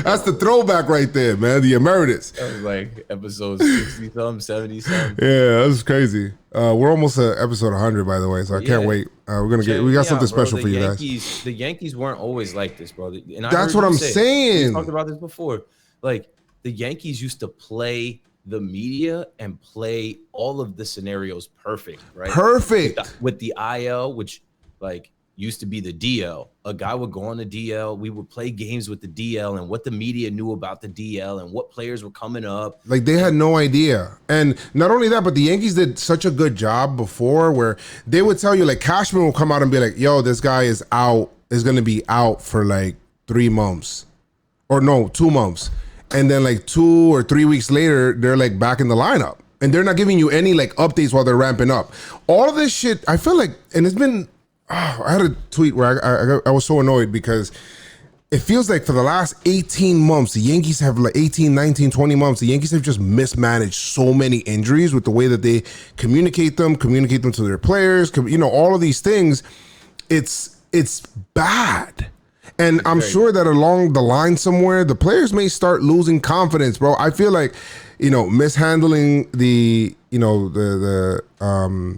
That's the throwback right there, man. The emeritus. That was like episode 60-something, 70-something. Yeah, that was crazy. We're almost at episode 100, by the way, so I can't wait. We got something special for you guys. The Yankees weren't always like this, bro. And that's what I'm saying. We talked about this before. Like, the Yankees used to play the media and play all of the scenarios perfect, right? Perfect. With the IL, which like used to be the DL. A guy would go on the DL. We would play games with the DL and what the media knew about the DL and what players were coming up. Like, they had no idea. And not only that, but the Yankees did such a good job before where they would tell you, like, Cashman will come out and be like, yo, this guy is going to be out for like 3 months. Or no, 2 months. And then like 2 or 3 weeks later, they're like back in the lineup. And they're not giving you any like updates while they're ramping up. All of this shit, I feel like, and it's been, I had a tweet where I was so annoyed because it feels like for the last 18 months, the Yankees have like 18, 19, 20 months, the Yankees have just mismanaged so many injuries with the way that they communicate them to their players, you know, all of these things. It's bad. And I'm sure that along the line somewhere, the players may start losing confidence, bro. I feel like, you know, mishandling the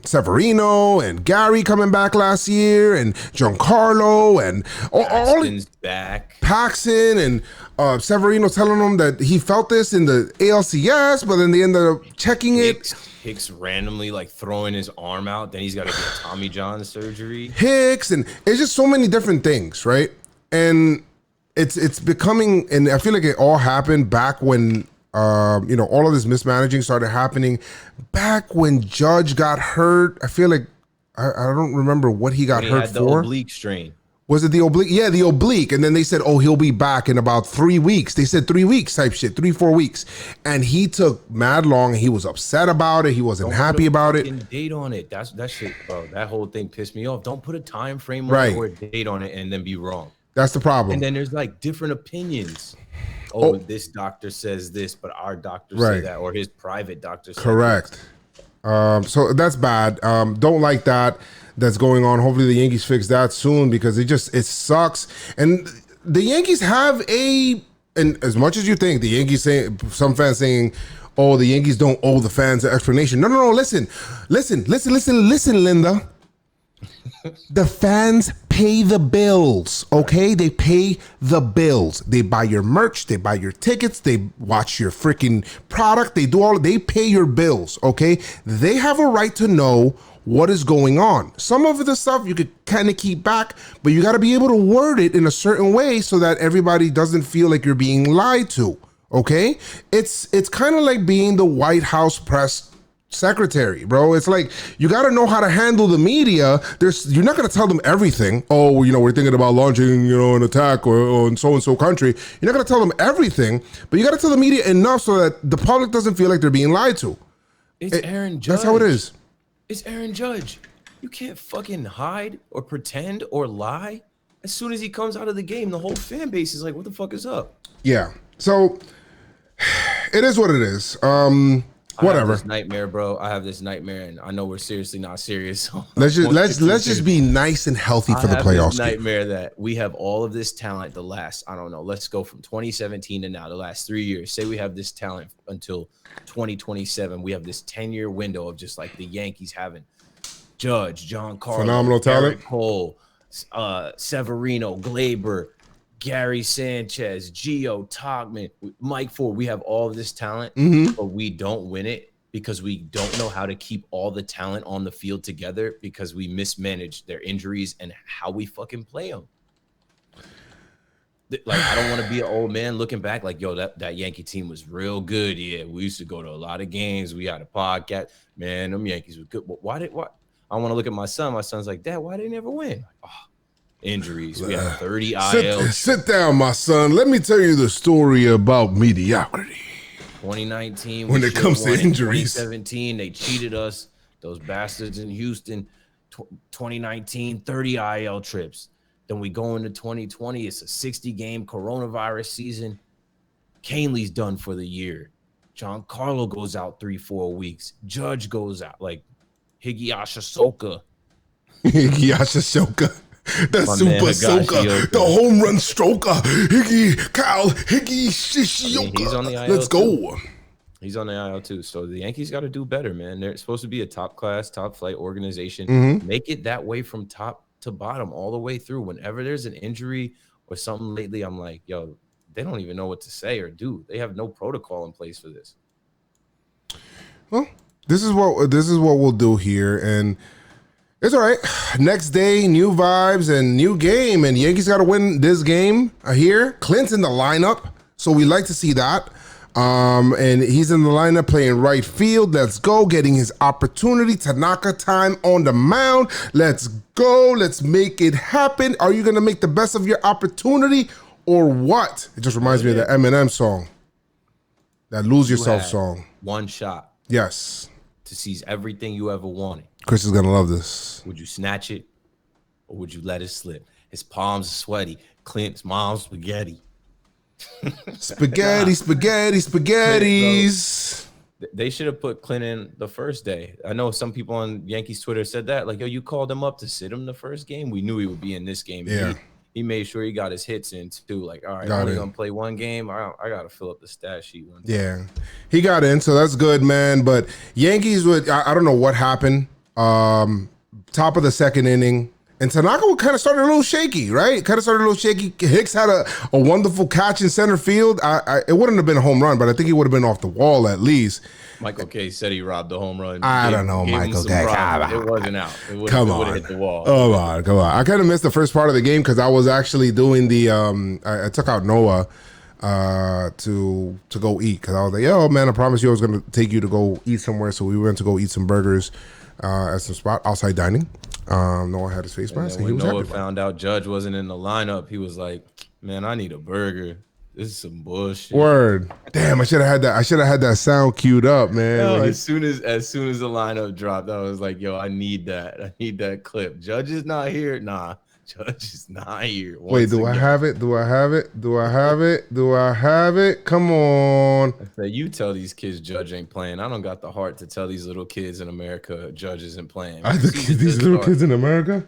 Severino and Gary coming back last year and Giancarlo and all back. Paxton and Severino telling them that he felt this in the ALCS, but then they ended up checking it. Hicks randomly like throwing his arm out, then he's got to get Tommy John surgery. Hicks, and it's just so many different things, right? And it's becoming, and I feel like it all happened back when all of this mismanaging started happening back when Judge got hurt. I feel like I don't remember what he got He hurt had the for. oblique strain. Was it the oblique? Yeah, the oblique. And then they said, oh, he'll be back in about 3 weeks. They said 3 weeks type shit, 3-4 weeks. And he took mad long. And he was upset about it. He wasn't happy about it. Date on it. That shit, bro. That whole thing pissed me off. Don't put a time frame on Right. it or a date on it and then be wrong. That's the problem. And then there's like different opinions. Oh, this doctor says this, but our doctor said that, or his private doctor said Correct. So that's bad. Don't like that. That's going on. Hopefully the Yankees fix that soon because it sucks. And the Yankees have and as much as you think, the Yankees saying, some fans saying, oh, the Yankees don't owe the fans an explanation. No. Listen, Linda. The fans pay the bills, okay? They pay the bills. They buy your merch, they buy your tickets, they watch your freaking product, they pay your bills, okay? They have a right to know what is going on. Some of the stuff you could kind of keep back, but you got to be able to word it in a certain way so that everybody doesn't feel like you're being lied to, okay? It's kind of like being the White House press secretary, bro. It's like you got to know how to handle the media. You're not going to tell them everything. Oh, we're thinking about launching, an attack or in so-and-so country. You're not going to tell them everything, but you got to tell the media enough so that the public doesn't feel like they're being lied to. It's Aaron Judge. That's how it is. It's Aaron Judge. You can't fucking hide or pretend or lie. As soon as he comes out of the game, the whole fan base is like, what the fuck is up? Yeah. So it is what it is. Whatever. I have this nightmare, bro. I have this nightmare, and I know we're seriously not serious. Let's just be nice and healthy for the playoffs. This nightmare that we have all of this talent. The last, I don't know. Let's go from 2017 to now. The last 3 years. Say we have this talent until 2027. We have this 10-year window of just like the Yankees having Judge, Giancarlo, phenomenal talent, Garrett Cole, Severino, Glaber, Gary Sanchez, Gio, Togman, Mike Ford. We have all of this talent, but we don't win it because we don't know how to keep all the talent on the field together because we mismanage their injuries and how we fucking play them. Like, I don't want to be an old man looking back like, yo, that Yankee team was real good. Yeah, we used to go to a lot of games. We had a podcast. Man, them Yankees were good. But why? I want to look at my son. My son's like, Dad, why they never win? Oh, injuries. We have 30 IL. Sit down, my son. Let me tell you the story about mediocrity. 2019, when it comes to injuries. 2017, they cheated us. Those bastards in Houston. 2019, 30 IL trips. Then we go into 2020. It's a 60-game coronavirus season. Canley's done for the year. Giancarlo goes out 3-4 weeks. Judge goes out. Like Higgyasha Soka. The super soaker, the home run stroker, Higgy Shishioka. He's on the IL. Let's go. He's on the IL too. So the Yankees got to do better, man. They're supposed to be a top class, top flight organization. Make it that way from top to bottom, all the way through. Whenever there's an injury or something lately, I'm like, yo, they don't even know what to say or do. They have no protocol in place for this. Well, this is what we'll do here, and it's all right. Next day, new vibes and new game, and Yankees got to win this game here. Clint's in the lineup, so we like to see that. And he's in the lineup playing right field. Let's go, getting his opportunity. Tanaka time on the mound. Let's go. Let's make it happen. Are you going to make the best of your opportunity or what? It just reminds me of the Eminem song, that Lose Yourself song. One shot. Yes. To seize everything you ever wanted. Chris is going to love this. Would you snatch it or would you let it slip? His palms are sweaty. Clint's mom's spaghetti. Spaghettis. They should have put Clint in the first day. I know some people on Yankees Twitter said that. Like, yo, you called him up to sit him the first game. We knew he would be in this game. Yeah. He made sure he got his hits in too. Like, all right, I'm only going to play one game. I got to fill up the stat sheet one time. Yeah. He got in, so that's good, man. But Yankees I don't know what happened. Top of the second inning. And Tanaka kind of started a little shaky, right? Hicks had a wonderful catch in center field. It wouldn't have been a home run, but I think he would have been off the wall at least. Michael K said he robbed the home run. I don't know, Michael K. It wasn't out. It would have hit the wall. Come on. I kind of missed the first part of the game because I was actually doing the I took out Noah to go eat because I was like, yo, man, I promised you I was going to take you to go eat somewhere. So we went to go eat some burgers at some spot, outside dining. Noah had his face And mask, then and he when was Noah happy about it. found out Judge wasn't in the lineup, he was like, "Man, I need a burger. This is some bullshit." Word. Damn, I should have had that. I should have had that sound queued up, man. Yo, When he- as soon as the lineup dropped, I was like, "Yo, I need that. I need that clip." Judge is not here. Nah, Judge is not here. Wait, do I have it? Do I have it? Do I have it? Do I have it? Come on. I said, you tell these kids Judge ain't playing. I don't got the heart to tell these little kids in America Judge isn't playing. These little kids in America?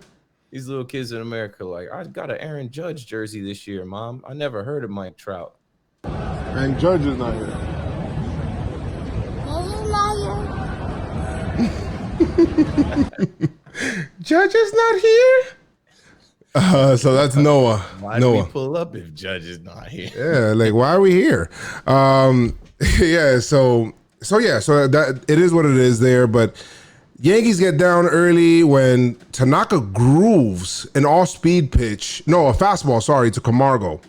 These little kids in America, like, I got an Aaron Judge jersey this year, Mom. I never heard of Mike Trout. And Judge is not here. Judge is not here? So that's Noah. Why do Noah. we pull up if Judge is not here? Yeah, like why are we here? Yeah, so that it is what it is there, but Yankees get down early when Tanaka grooves an off-speed pitch. No, a fastball, sorry, to Camargo.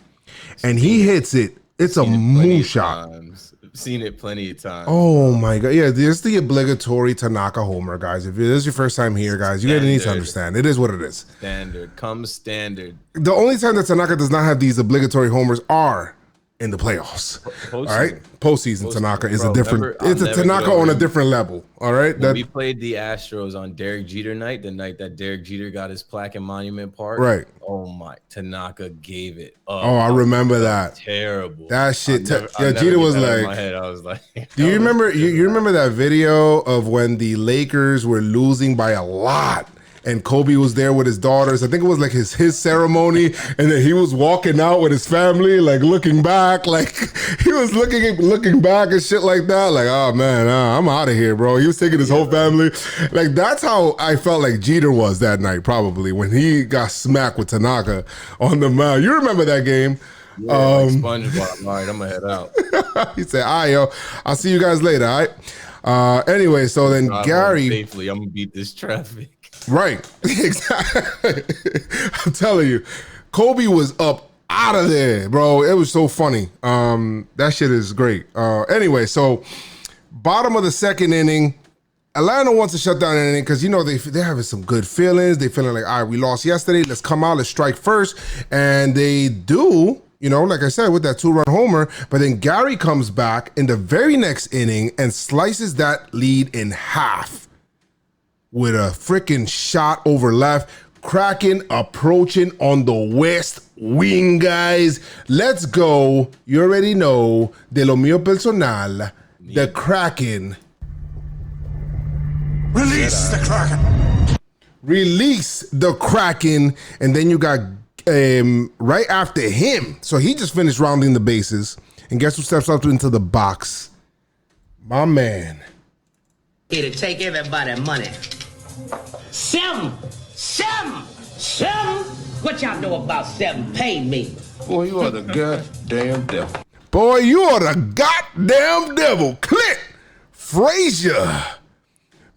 And he hits it. It's a moonshot. I've seen it plenty of times. Oh my god. Yeah, this is the obligatory Tanaka homer, guys. If this is your first time here, guys, you need to understand. It is what it is. Standard. Comes standard. The only time that Tanaka does not have these obligatory homers are in the playoffs. All right, postseason Tanaka is a different. It's a Tanaka on a different level. All right, when we played the Astros on Derek Jeter night, the night that Derek Jeter got his plaque in Monument Park. Right. Oh my, Tanaka gave it up. Oh, I remember that. Terrible. That shit. Yeah, Jeter was like. In my head, I was like. Do you remember? You remember that video of when the Lakers were losing by a lot? And Kobe was there with his daughters. I think it was like his ceremony, and then he was walking out with his family, like looking back, like he was looking back and shit like that. Like, oh man, I'm out of here, bro. He was taking his whole family. Like that's how I felt like Jeter was that night, probably when he got smacked with Tanaka on the mound. You remember that game? Yeah, like SpongeBob. All right, I'm gonna head out. He said, "All right, yo, I'll see you guys later." All right. Anyway, so then Gary, safely, I'm gonna beat this traffic. Right. Exactly. I'm telling you, Kobe was up out of there, bro. It was so funny. That shit is great. Anyway, so bottom of the second inning, Atlanta wants to shut down an inning because, you know, they're having some good feelings. They feeling like, all right, we lost yesterday. Let's come out. Let's strike first. And they do, you know, like I said, with that 2-run homer. But then Gary comes back in the very next inning and slices that lead in half with a freaking shot over left. Kraken approaching on the west wing, guys. Let's go. You already know. De lo mío personal. The Kraken. Release the Kraken. Release the Kraken. And then you got right after him. So he just finished rounding the bases. And guess who steps up into the box? My man. Here to take everybody money. Seven. What y'all know about seven? Pay me. Boy, you are the goddamn devil. Boy, you are the goddamn devil. Clint Frazier.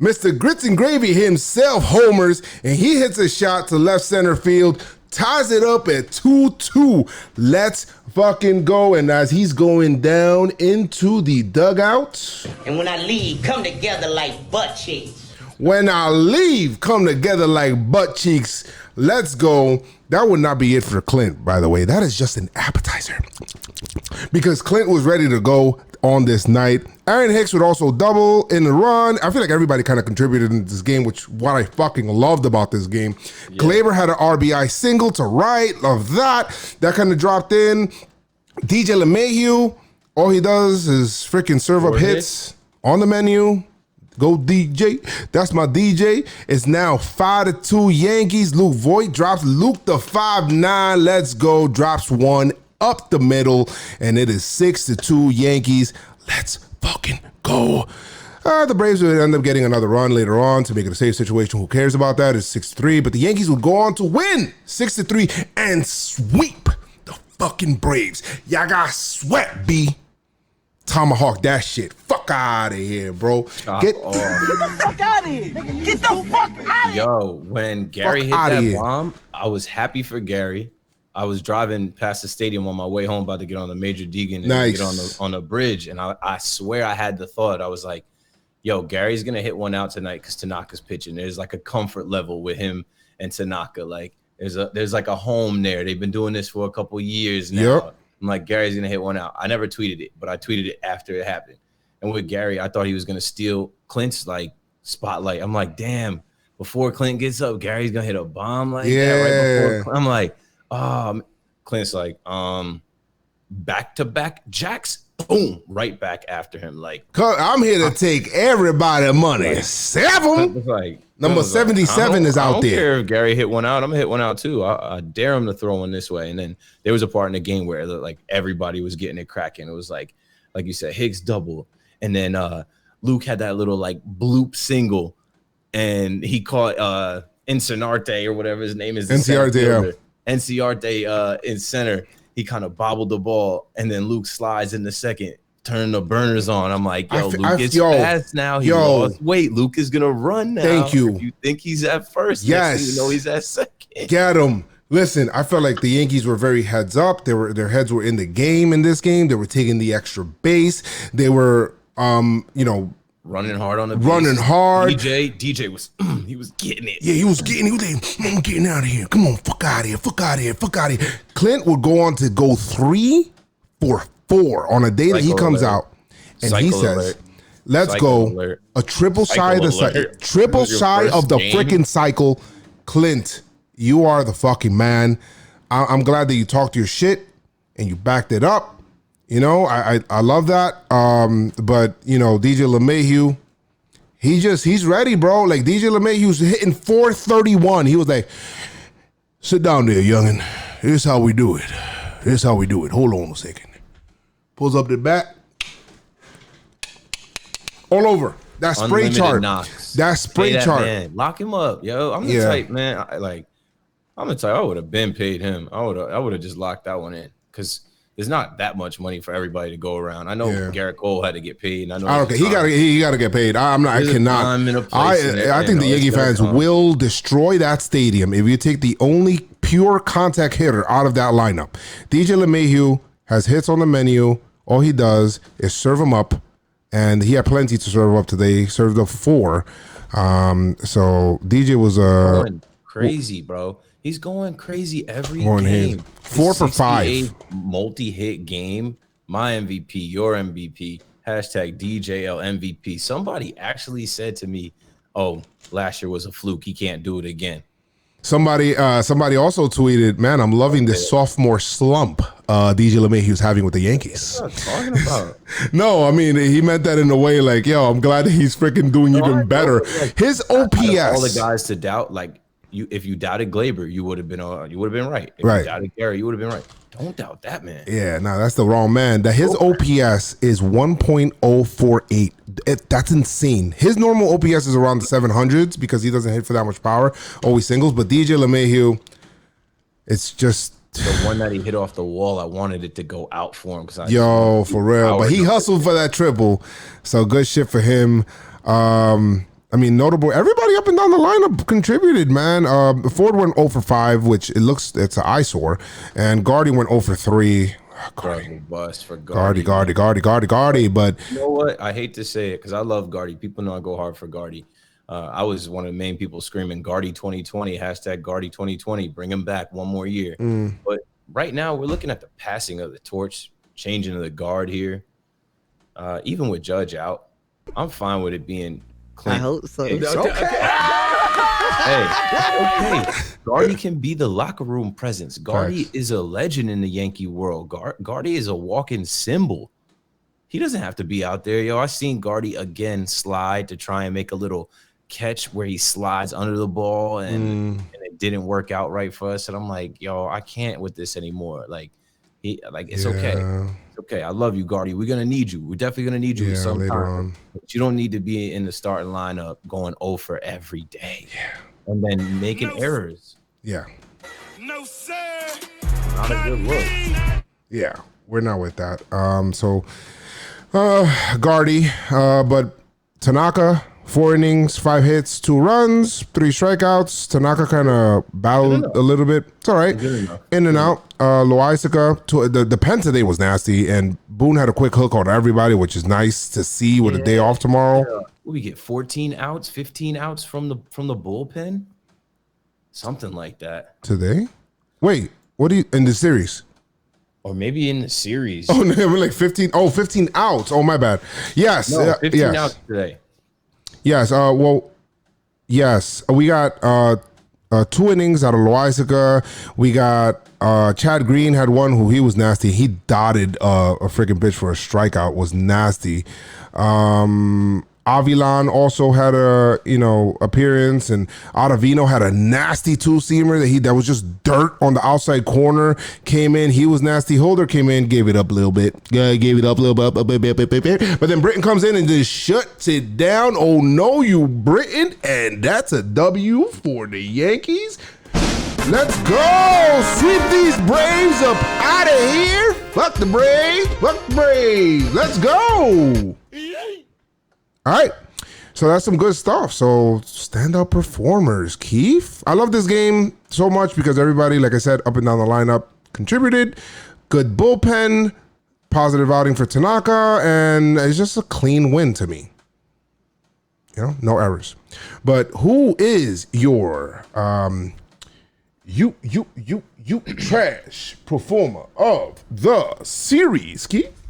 Mr. Grits and Gravy himself homers, and he hits a shot to left center field, ties it up at 2-2. Let's fucking go. And as he's going down into the dugout. And when I leave, come together like butt cheeks. When I leave, come together like butt cheeks. Let's go. That would not be it for Clint, by the way. That is just an appetizer. Because Clint was ready to go on this night. Aaron Hicks would also double in the run. I feel like everybody kind of contributed in this game, which what I fucking loved about this game. Yeah. Glaber had an RBI single to right. Love that. That kind of dropped in. DJ LeMahieu, all he does is freaking serve up hits on the menu. Go DJ. That's my DJ. It's now 5-2 Yankees. Luke Voigt drops Luke the 5-9. Let's go. Drops one up the middle. And it is 6-2 Yankees. Let's fucking go. The Braves would end up getting another run later on to make it a safe situation. Who cares about that? It's 6-3. But the Yankees would go on to win 6-3 and sweep the fucking Braves. Y'all got swept, B. Tomahawk that shit. Fuck out of here, bro. Get the fuck out of here. Get the fuck out of here. Yo, when Gary hit that bomb, I was happy for Gary. I was driving past the stadium on my way home, about to get on the Major Deegan and get on the bridge. And I swear I had the thought. I was like, yo, Gary's gonna hit one out tonight because Tanaka's pitching. There's like a comfort level with him and Tanaka. Like there's like a home there. They've been doing this for a couple years now. Yep. I'm like, Gary's gonna hit one out. I never tweeted it, but I tweeted it after it happened. And with Gary, I thought he was gonna steal Clint's like spotlight. I'm like, damn, before Clint gets up, Gary's gonna hit a bomb like that right before. I'm like, Clint's like, back-to-back jacks. Boom, right back after him. Like, I'm here to take everybody money. Seven. Like Number 77 is out I don't there. care if Gary hit one out. I'm gonna hit one out too. I dare him to throw one this way. And then there was a part in the game where like everybody was getting it cracking. It was like you said, Hicks double, and then Luke had that little like bloop single, and he caught Encenarte or whatever his name is. Enciarte in center. He kind of bobbled the ball, and then Luke slides in the second, turn the burners on. I'm like, Luke is fast now. He lost weight. Luke is gonna run now. Thank you. If you think he's at first? Yes. Next thing you know, he's at second. Get him. Listen, I felt like the Yankees were very heads up. Their heads were in the game in this game. They were taking the extra base. They were, running hard on the running hard. DJ was he was getting it. Yeah, he was like, I'm getting out of here. Come on, fuck out of here. Clint would go on to go 3 for 4 on a day that he comes out, and he says, let's go a triple shy of the triple shy of the freaking cycle. Clint, you are the fucking man. I'm glad that you talked your shit and you backed it up. You know, I love that. But you know, DJ LeMahieu, he's ready, bro. Like DJ LeMahieu's hitting 431. He was like, sit down there, youngin. Here's how we do it. Hold on a second. Pulls up the bat. All over. That spray Unlimited chart. knocks. That spray chart. Man. Lock him up, yo. I'm the type, man. I'm the type. I would have been paid him. I would have just locked that one in because there's not that much money for everybody to go around. I know Garrett Cole had to get paid. And I know he gotta get paid. I think the Yankee fans will destroy that stadium if you take the only pure contact hitter out of that lineup. DJ LeMahieu has hits on the menu. All he does is serve them up, and he had plenty to serve up today. He served up 4. So DJ was going crazy, bro. He's going crazy every game. 4 for 5. Multi-hit game. My MVP, your MVP. Hashtag DJL MVP. Somebody actually said to me, oh, last year was a fluke. He can't do it again. Somebody also tweeted, man, I'm loving this sophomore slump DJ LeMahieu's having with the Yankees. What are you talking about? No, I mean, he meant that in a way like, yo, I'm glad that he's freaking doing even better. His OPS. All the guys to doubt, like, if you doubted Glaber, you would have been right. If you doubted Gary, you would have been right. Don't doubt that man. Yeah, no, that's the wrong man. That his OPS is 1.048. That's insane. His normal OPS is around the 700s because he doesn't hit for that much power, always singles. But DJ LeMahieu, it's just the one that he hit off the wall. I wanted it to go out for him for real. But he hustled for that triple, so good shit for him. I mean, notable. Everybody up and down the lineup contributed, man. Ford went 0 for 5, which it's an eyesore, and Gardy went 0 for 3. Bust for Gardy. But you know what? I hate to say it because I love Gardy. People know I go hard for Gardy. I was one of the main people screaming Gardy 2020, hashtag Gardy 2020, bring him back one more year. But right now we're looking at the passing of the torch, changing of the guard here. Even with Judge out, I'm fine with it being Clint. I hope so. It's okay. Gardy can be the locker room presence. Gardy is a legend in the Yankee world. Gardy is a walking symbol. He doesn't have to be out there. Yo, I seen Gardy again slide to try and make a little catch where he slides under the ball and it didn't work out right for us. And I'm like, yo, I can't with this anymore. It's okay. It's okay. I love you, Gardy. We're gonna need you. We're definitely gonna need you sometime. But you don't need to be in the starting lineup going 0 for every day. Yeah. And then making errors. Yeah. No, sir. Not a good look. Yeah, we're not with that. Gardy, but Tanaka, 4 innings, 5 hits, 2 runs, 3 strikeouts. Tanaka kind of battled a little bit. It's all right. In and out. Loaizaga, the pen today was nasty, and Boone had a quick hook on everybody, which is nice to see with a day off tomorrow. we get 14 outs, 15 outs from the bullpen, something like that. Today? Wait, what do you in the series? Or maybe in the series. Oh, no, like 15. Oh, 15 outs. Oh, my bad. Yes. No, 15 yes. outs today. Yes. Yes. We got 2 innings out of Loizaga. We got Chad Green had one who he was nasty. He dotted a freaking pitch for a strikeout. Was nasty. Avilan also had a appearance, and Ottavino had a nasty 2-seamer that was just dirt on the outside corner. Came in, he was nasty. Holder came in, gave it up a little bit. Gave it up a little bit. But then Britton comes in and just shuts it down. Oh no, you Britton, and that's a W for the Yankees. Let's go! Sweep these Braves up out of here. Fuck the Braves. Fuck the Braves. Let's go. All right, so that's some good stuff. So standout performers, Keith. I love this game so much because everybody, like I said, up and down the lineup contributed. Good bullpen, positive outing for Tanaka, and it's just a clean win to me. No errors. But who is your you trash performer of the series, Keith?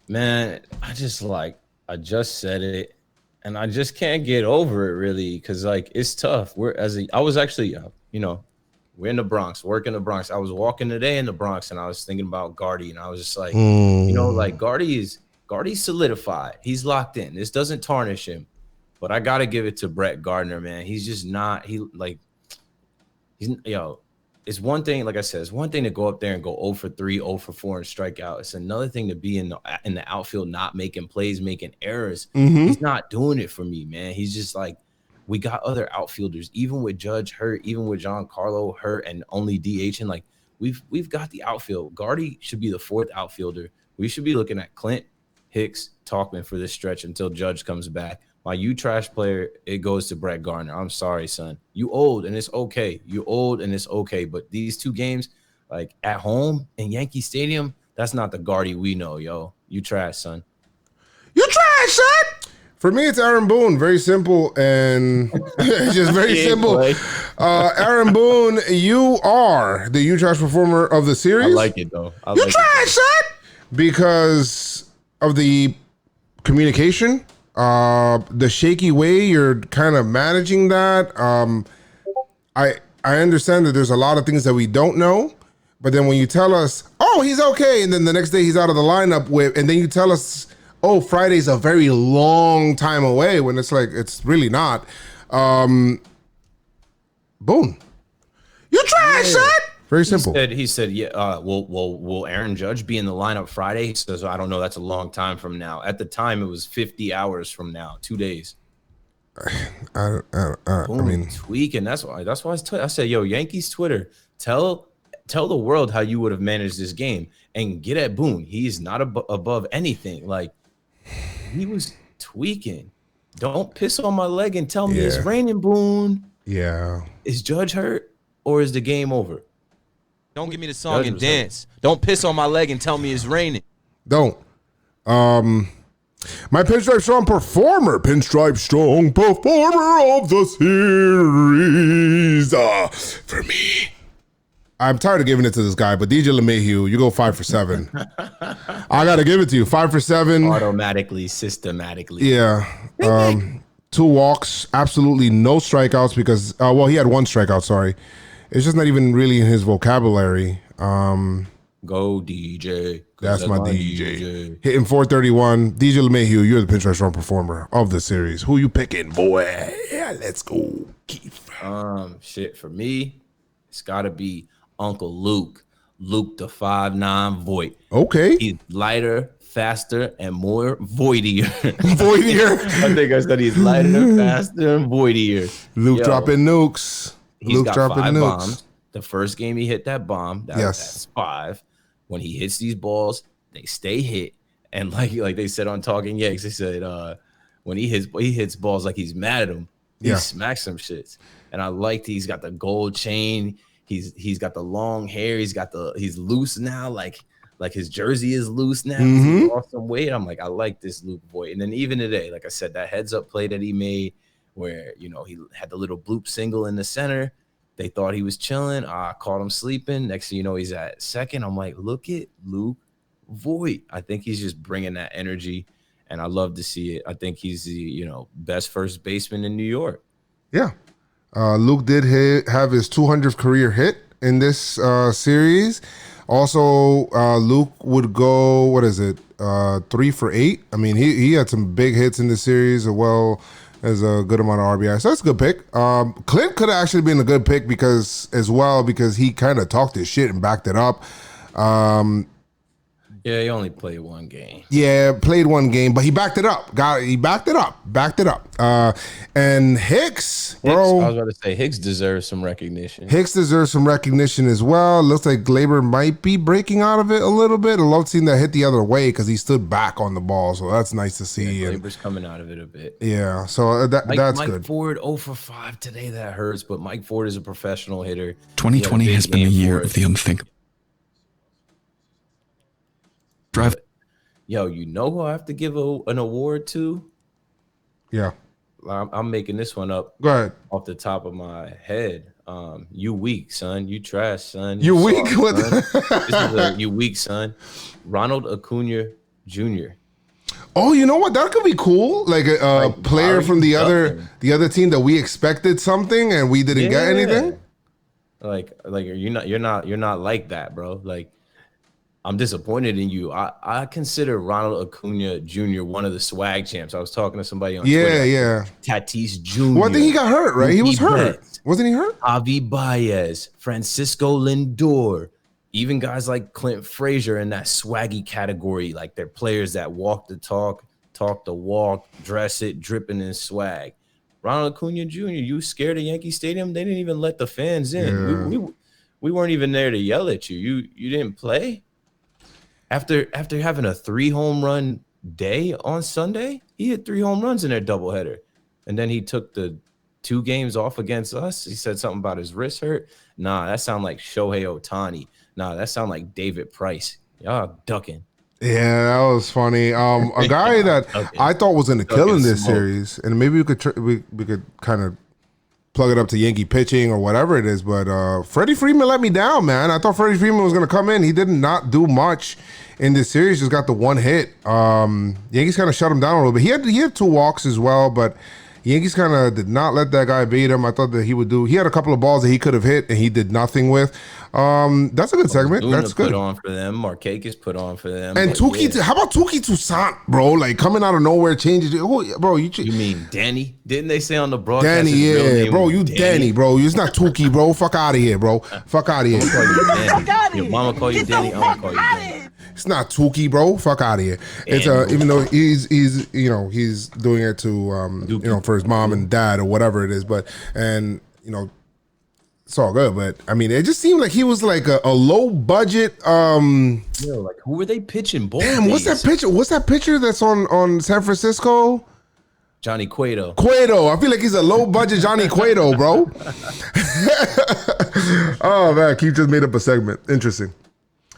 Man, I just said it, and I just can't get over it really, because it's tough. I was actually, we're in the Bronx, work in the Bronx. I was walking today in the Bronx, and I was thinking about Gardy, and I was just like, Gardy's solidified. He's locked in. This doesn't tarnish him, but I gotta give it to Brett Gardner, man. He's just not. It's one thing, like I said, it's one thing to go up there and go 0 for 3, 0 for 4 and strike out. It's another thing to be in the outfield, not making plays, making errors. He's not doing it for me, man. He's just we got other outfielders, even with Judge hurt, even with Giancarlo hurt and only DHing. We've got the outfield. Gardy should be the 4th outfielder. We should be looking at Clint, Hicks, Talkman for this stretch until Judge comes back. My you trash player, it goes to Brett Gardner. I'm sorry, son. You old, and it's okay. You old, and it's okay. But these 2 games, at home in Yankee Stadium, that's not the Gardy we know, yo. You trash, son. You trash, son. For me, it's Aaron Boone. Very simple, and it's just very simple. Aaron Boone, you are the you trash performer of the series. I like it, though. You trash, son. Because of the communication. The shaky way you're kind of managing that. I understand that there's a lot of things that we don't know, but then when you tell us, oh, he's okay, and then the next day he's out of the lineup and then you tell us, oh, Friday's a very long time away, when it's it's really not. Boom. You trash, son. Very simple. He said, yeah. Will Aaron Judge be in the lineup Friday? He says, I don't know. That's a long time from now. At the time, it was 50 hours from now, 2 days. I mean, tweaking. That's why I said, yo, Yankees Twitter, tell the world how you would have managed this game and get at Boone. He's not above anything. He was tweaking. Don't piss on my leg and tell me it's raining, Boone. Yeah. Is Judge hurt or is the game over? Don't give me the song and dance. Don't piss on my leg and tell me it's raining. Don't. My Pinstripestrong performer of the series. For me, I'm tired of giving it to this guy, but DJ LeMahieu, you go 5 for 7. I got to give it to you. 5 for 7. Automatically, systematically. Yeah. 2 walks, absolutely no strikeouts because, he had 1 strikeout, sorry. It's just not even really in his vocabulary. Go DJ. That's my DJ. Hitting 431. DJ LeMahieu, you're the Pinstripestrong performer of the series. Who you picking, boy? Yeah, let's go, Keith. For me, it's got to be Uncle Luke. Luke the 5'9" Void. Okay. He's lighter, faster, and more voidier. Voidier. I think I said he's lighter, faster, and voidier. Luke dropping nukes. He's got 5 bombs. The first game he hit that bomb. That's 5. When he hits these balls, they stay hit. And like they said on Talking Yanks, they said when he hits balls like he's mad at him. He smacks some shits. And I liked he's got the gold chain. He's got the long hair. He's loose now. Like his jersey is loose now. He lost some weight. I'm like, I like this Luke Voigt. And then even today, like I said, that heads up play that he made where, you know, he had the little bloop single in the center. They thought he was chilling. I caught him sleeping. Next thing you know, he's at second. I'm like, look at Luke Voigt. I think he's just bringing that energy, and I love to see it. I think he's the, you know, best first baseman in New York. Yeah. Luke did have his 200th career hit in this series. Also, Luke would go, what is it, 3 for 8. I mean, he had some big hits in the series as well as a good amount of RBI. So that's a good pick. Clint could have actually been a good pick because he kind of talked his shit and backed it up. Yeah, he only played one game. Yeah, played one game, but he backed it up. Backed it up. And Hicks, bro. I was about to say Hicks deserves some recognition. Hicks deserves some recognition as well. Looks like Glaber might be breaking out of it a little bit. I love seeing that hit the other way because he stood back on the ball, so that's nice to see. Yeah, Glaber's coming out of it a bit. Yeah, so that's good. Mike Ford 0 for 5 today. That hurts, but Mike Ford is a professional hitter. 2020 has been a year of the unthinkable. Yo, you know who I have to give an award to? Yeah. I'm making this one up. Go ahead. Off the top of my head. You weak, son. You trash, son. You weak? What? This is you weak, son. Ronald Acuna Jr. Oh, you know what? That could be cool. Like a player from the other team that we expected something and we didn't get anything. Like you're not like that, bro. Like, I'm disappointed in you. I consider Ronald Acuna Jr. one of the swag champs. I was talking to somebody on Twitter. Yeah. Tatis Jr. Well, I think he got hurt, right? He was hurt. Wasn't he hurt? Javi Baez, Francisco Lindor, even guys like Clint Frazier in that swaggy category. Like, they're players that walk the talk the walk, dress it, dripping in swag. Ronald Acuna Jr., you scared of Yankee Stadium? They didn't even let the fans in. Yeah. We weren't even there to yell at you. You didn't play? After having a 3 home run day on Sunday, he hit 3 home runs in their doubleheader. And then he took the 2 games off against us. He said something about his wrist hurt. Nah, that sound like Shohei Ohtani. Nah, that sound like David Price. Y'all ducking. Yeah, that was funny. A guy that I thought was going to kill in this series, and maybe we could kind of plug it up to Yankee pitching or whatever it is, but Freddie Freeman let me down, man. I thought Freddie Freeman was going to come in. He did not do much in this series, just got the 1 hit. Yankees kind of shut him down a little bit. He had 2 walks as well, but Yankees kind of did not let that guy beat him. I thought that he had a couple of balls that he could have hit and he did nothing with. That's a good segment. Luna That's good. Put on for them. Markakis put on for them. And Tuki, how about Tuki Toussaint, bro? Like, coming out of nowhere, changes. Oh, bro, you mean Danny? Didn't they say on the broadcast? Danny, yeah, bro. You Danny, bro. It's not Tuki, bro. Fuck out of here, bro. Fuck out of here. Your mama call you Danny. I'm gonna call you Danny. It's not Tuki, bro. Fuck out of here. It's even though he's doing it to for his mom and dad or whatever it is, it's all good. But I mean, it just seemed like he was like a low budget. Like, who were they pitching? Damn, what's that pitcher? What's that pitcher that's on San Francisco? Johnny Cueto. I feel like he's a low budget Johnny Cueto, bro. Oh man, Keith just made up a segment. Interesting.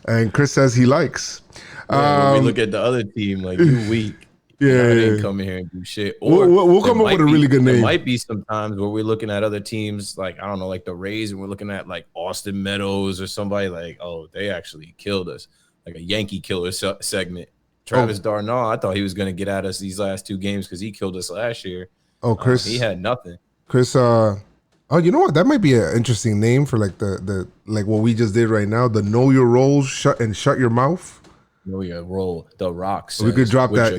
And Chris says he likes. When we look at the other team, like, you weak. Yeah, they didn't come here and do shit. Or we'll come up with a really good name. There might be some times where we're looking at other teams, like, I don't know, like the Rays, and we're looking at like Austin Meadows or somebody like, oh, they actually killed us. Like a Yankee killer segment. Travis Darnall, I thought he was going to get at us these last 2 games because he killed us last year. Oh, Chris, he had nothing. Chris, you know what? That might be an interesting name for like the like what we just did right now. The know your role, shut your mouth. Know your role. The Rock says, we could drop that.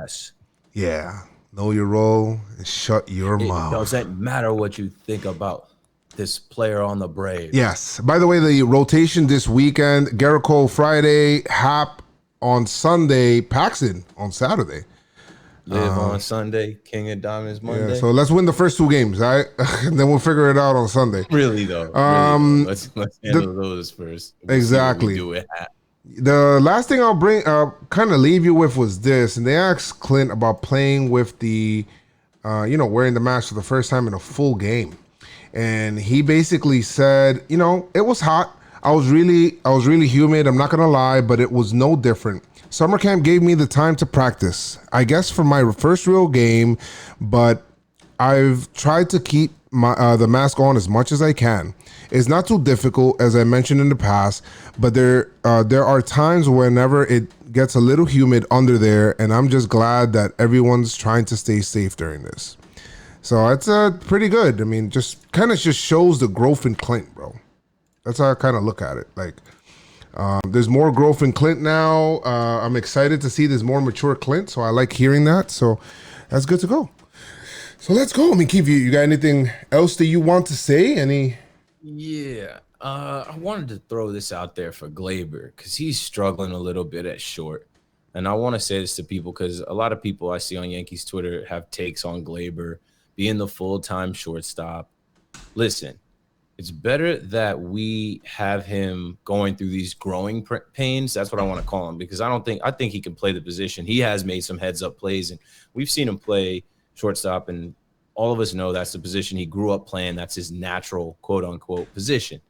Ass. Yeah. Know your role and shut your mouth. It doesn't matter what you think about this player on the Braves. Yes. By the way, the rotation this weekend: Gerrit Cole Friday, Hap on Sunday, Paxton on Saturday. Live on Sunday, King of Diamonds Monday. Yeah, so let's win the first 2 games, all right? And then we'll figure it out on Sunday. Really though. Let's handle those first. Exactly. Do it. The last thing I'll bring, kind of leave you with was this, and they asked Clint about playing with the, wearing the mask for the first time in a full game, and he basically said, it was hot. I was really humid. I'm not gonna lie, but it was no different. Summer camp gave me the time to practice. I guess for my first real game, but I've tried to keep my the mask on as much as I can. It's not too difficult, as I mentioned in the past, but there are times whenever it gets a little humid under there, and I'm just glad that everyone's trying to stay safe during this. So it's pretty good. I mean, just kind of just shows the growth in Clint, bro. That's how I kind of look at it. Like, there's more growth in Clint now. I'm excited to see there's more mature Clint, so I like hearing that. So that's good to go. So let's go. I mean, Keith, you got anything else that you want to say? Yeah. I wanted to throw this out there for Glaber because he's struggling a little bit at short. And I want to say this to people because a lot of people I see on Yankees Twitter have takes on Glaber being the full-time shortstop. Listen, it's better that we have him going through these growing pains. That's what I want to call him because I think he can play the position. He has made some heads-up plays, and we've seen him play shortstop, and all of us know that's the position he grew up playing. That's his natural, quote-unquote, position.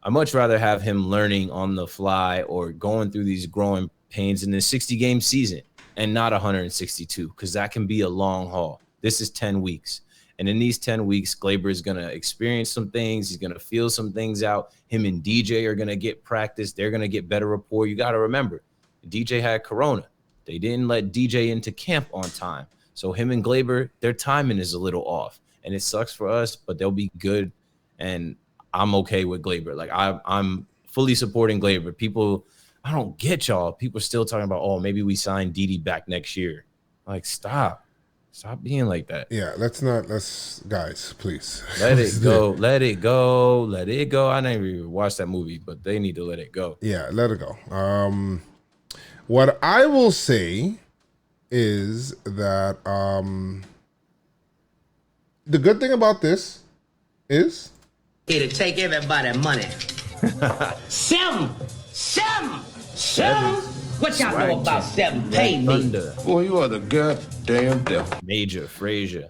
I'd much rather have him learning on the fly or going through these growing pains in this 60-game season and not 162 because that can be a long haul. This is 10 weeks. And in these 10 weeks, Glaber is going to experience some things. He's going to feel some things out. Him and DJ are going to get practice. They're going to get better rapport. You got to remember, DJ had corona. They didn't let DJ into camp on time. So him and Glaber, their timing is a little off. And it sucks for us, but they'll be good. And I'm okay with Glaber. Like, I'm fully supporting Glaber. People, I don't get y'all. People still talking about, oh, maybe we sign Didi back next year. Like, stop being like that. Yeah, guys, please. Let it go. Let it go. Let it go. I never even watched that movie, but they need to let it go. Yeah, let it go. What I will say is that the good thing about this is It'll take everybody money. Seven. What y'all know about seven? Pay me. Boy, you are the goddamn devil. Major Frazier,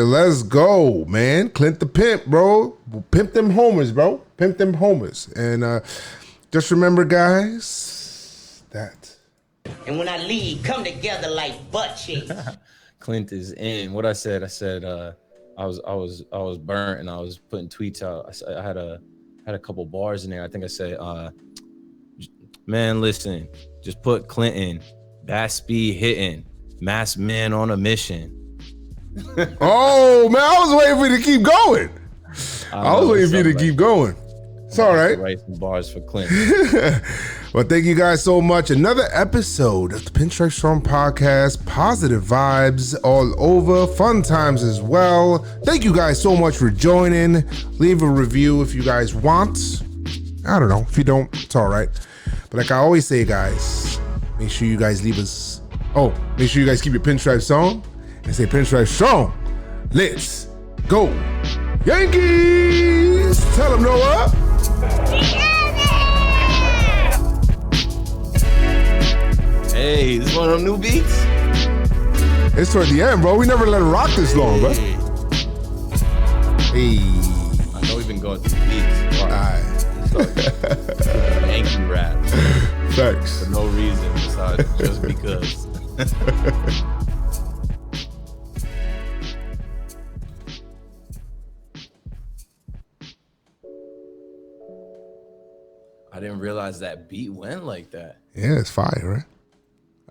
let's go, man. Clint the Pimp, bro. Pimp them homers, bro. Pimp them homers. And just remember, guys, that. And when I leave, come together like butt cheeks. Clint is in. What I said, I was burnt and I was putting tweets out. I had a couple bars in there. I think I said, man, listen, just put Clinton, bat speed hitting, masked man on a mission. Oh, man, I was waiting for you to keep going. I was waiting for you to keep going. It's all right. Write some bars for Clinton. Well, thank you guys so much. Another episode of the Pinstripestrong podcast. Positive vibes all over. Fun times as well. Thank you guys so much for joining. Leave a review if you guys want. I don't know. If you don't, it's all right. But like I always say, guys, make sure you guys leave us. Oh, make sure you guys keep your pinstripes on and say Pinstripe Strong. Let's go, Yankees! Tell them Noah. Hey, this is one of them new beats? It's toward the end, bro. We never let it rock this long, bro. Hey. I know we've been going through beats. All right. Yankee rap. Thanks. For no reason besides just because. I didn't realize that beat went like that. Yeah, it's fire, right?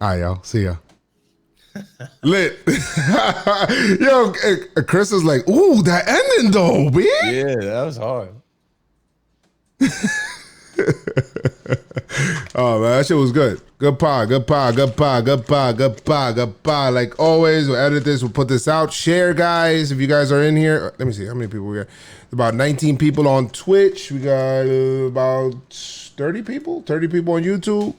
All right, y'all. See ya. Lit. Yo, Chris is like, ooh, that ending though, bitch. Yeah, that was hard. Oh, man, that shit was good. Good pod. Like always, we'll edit this, we'll put this out. Share, guys, if you guys are in here. Let me see how many people we got. About 19 people on Twitch. We got about 30 people on YouTube.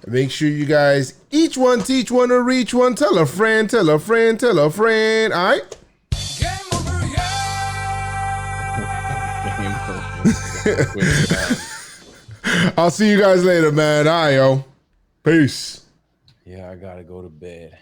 Make sure you guys each one teach one or reach one. Tell a friend. All right? I'll see you guys later, man. All right, yo. Peace. Yeah, I gotta go to bed.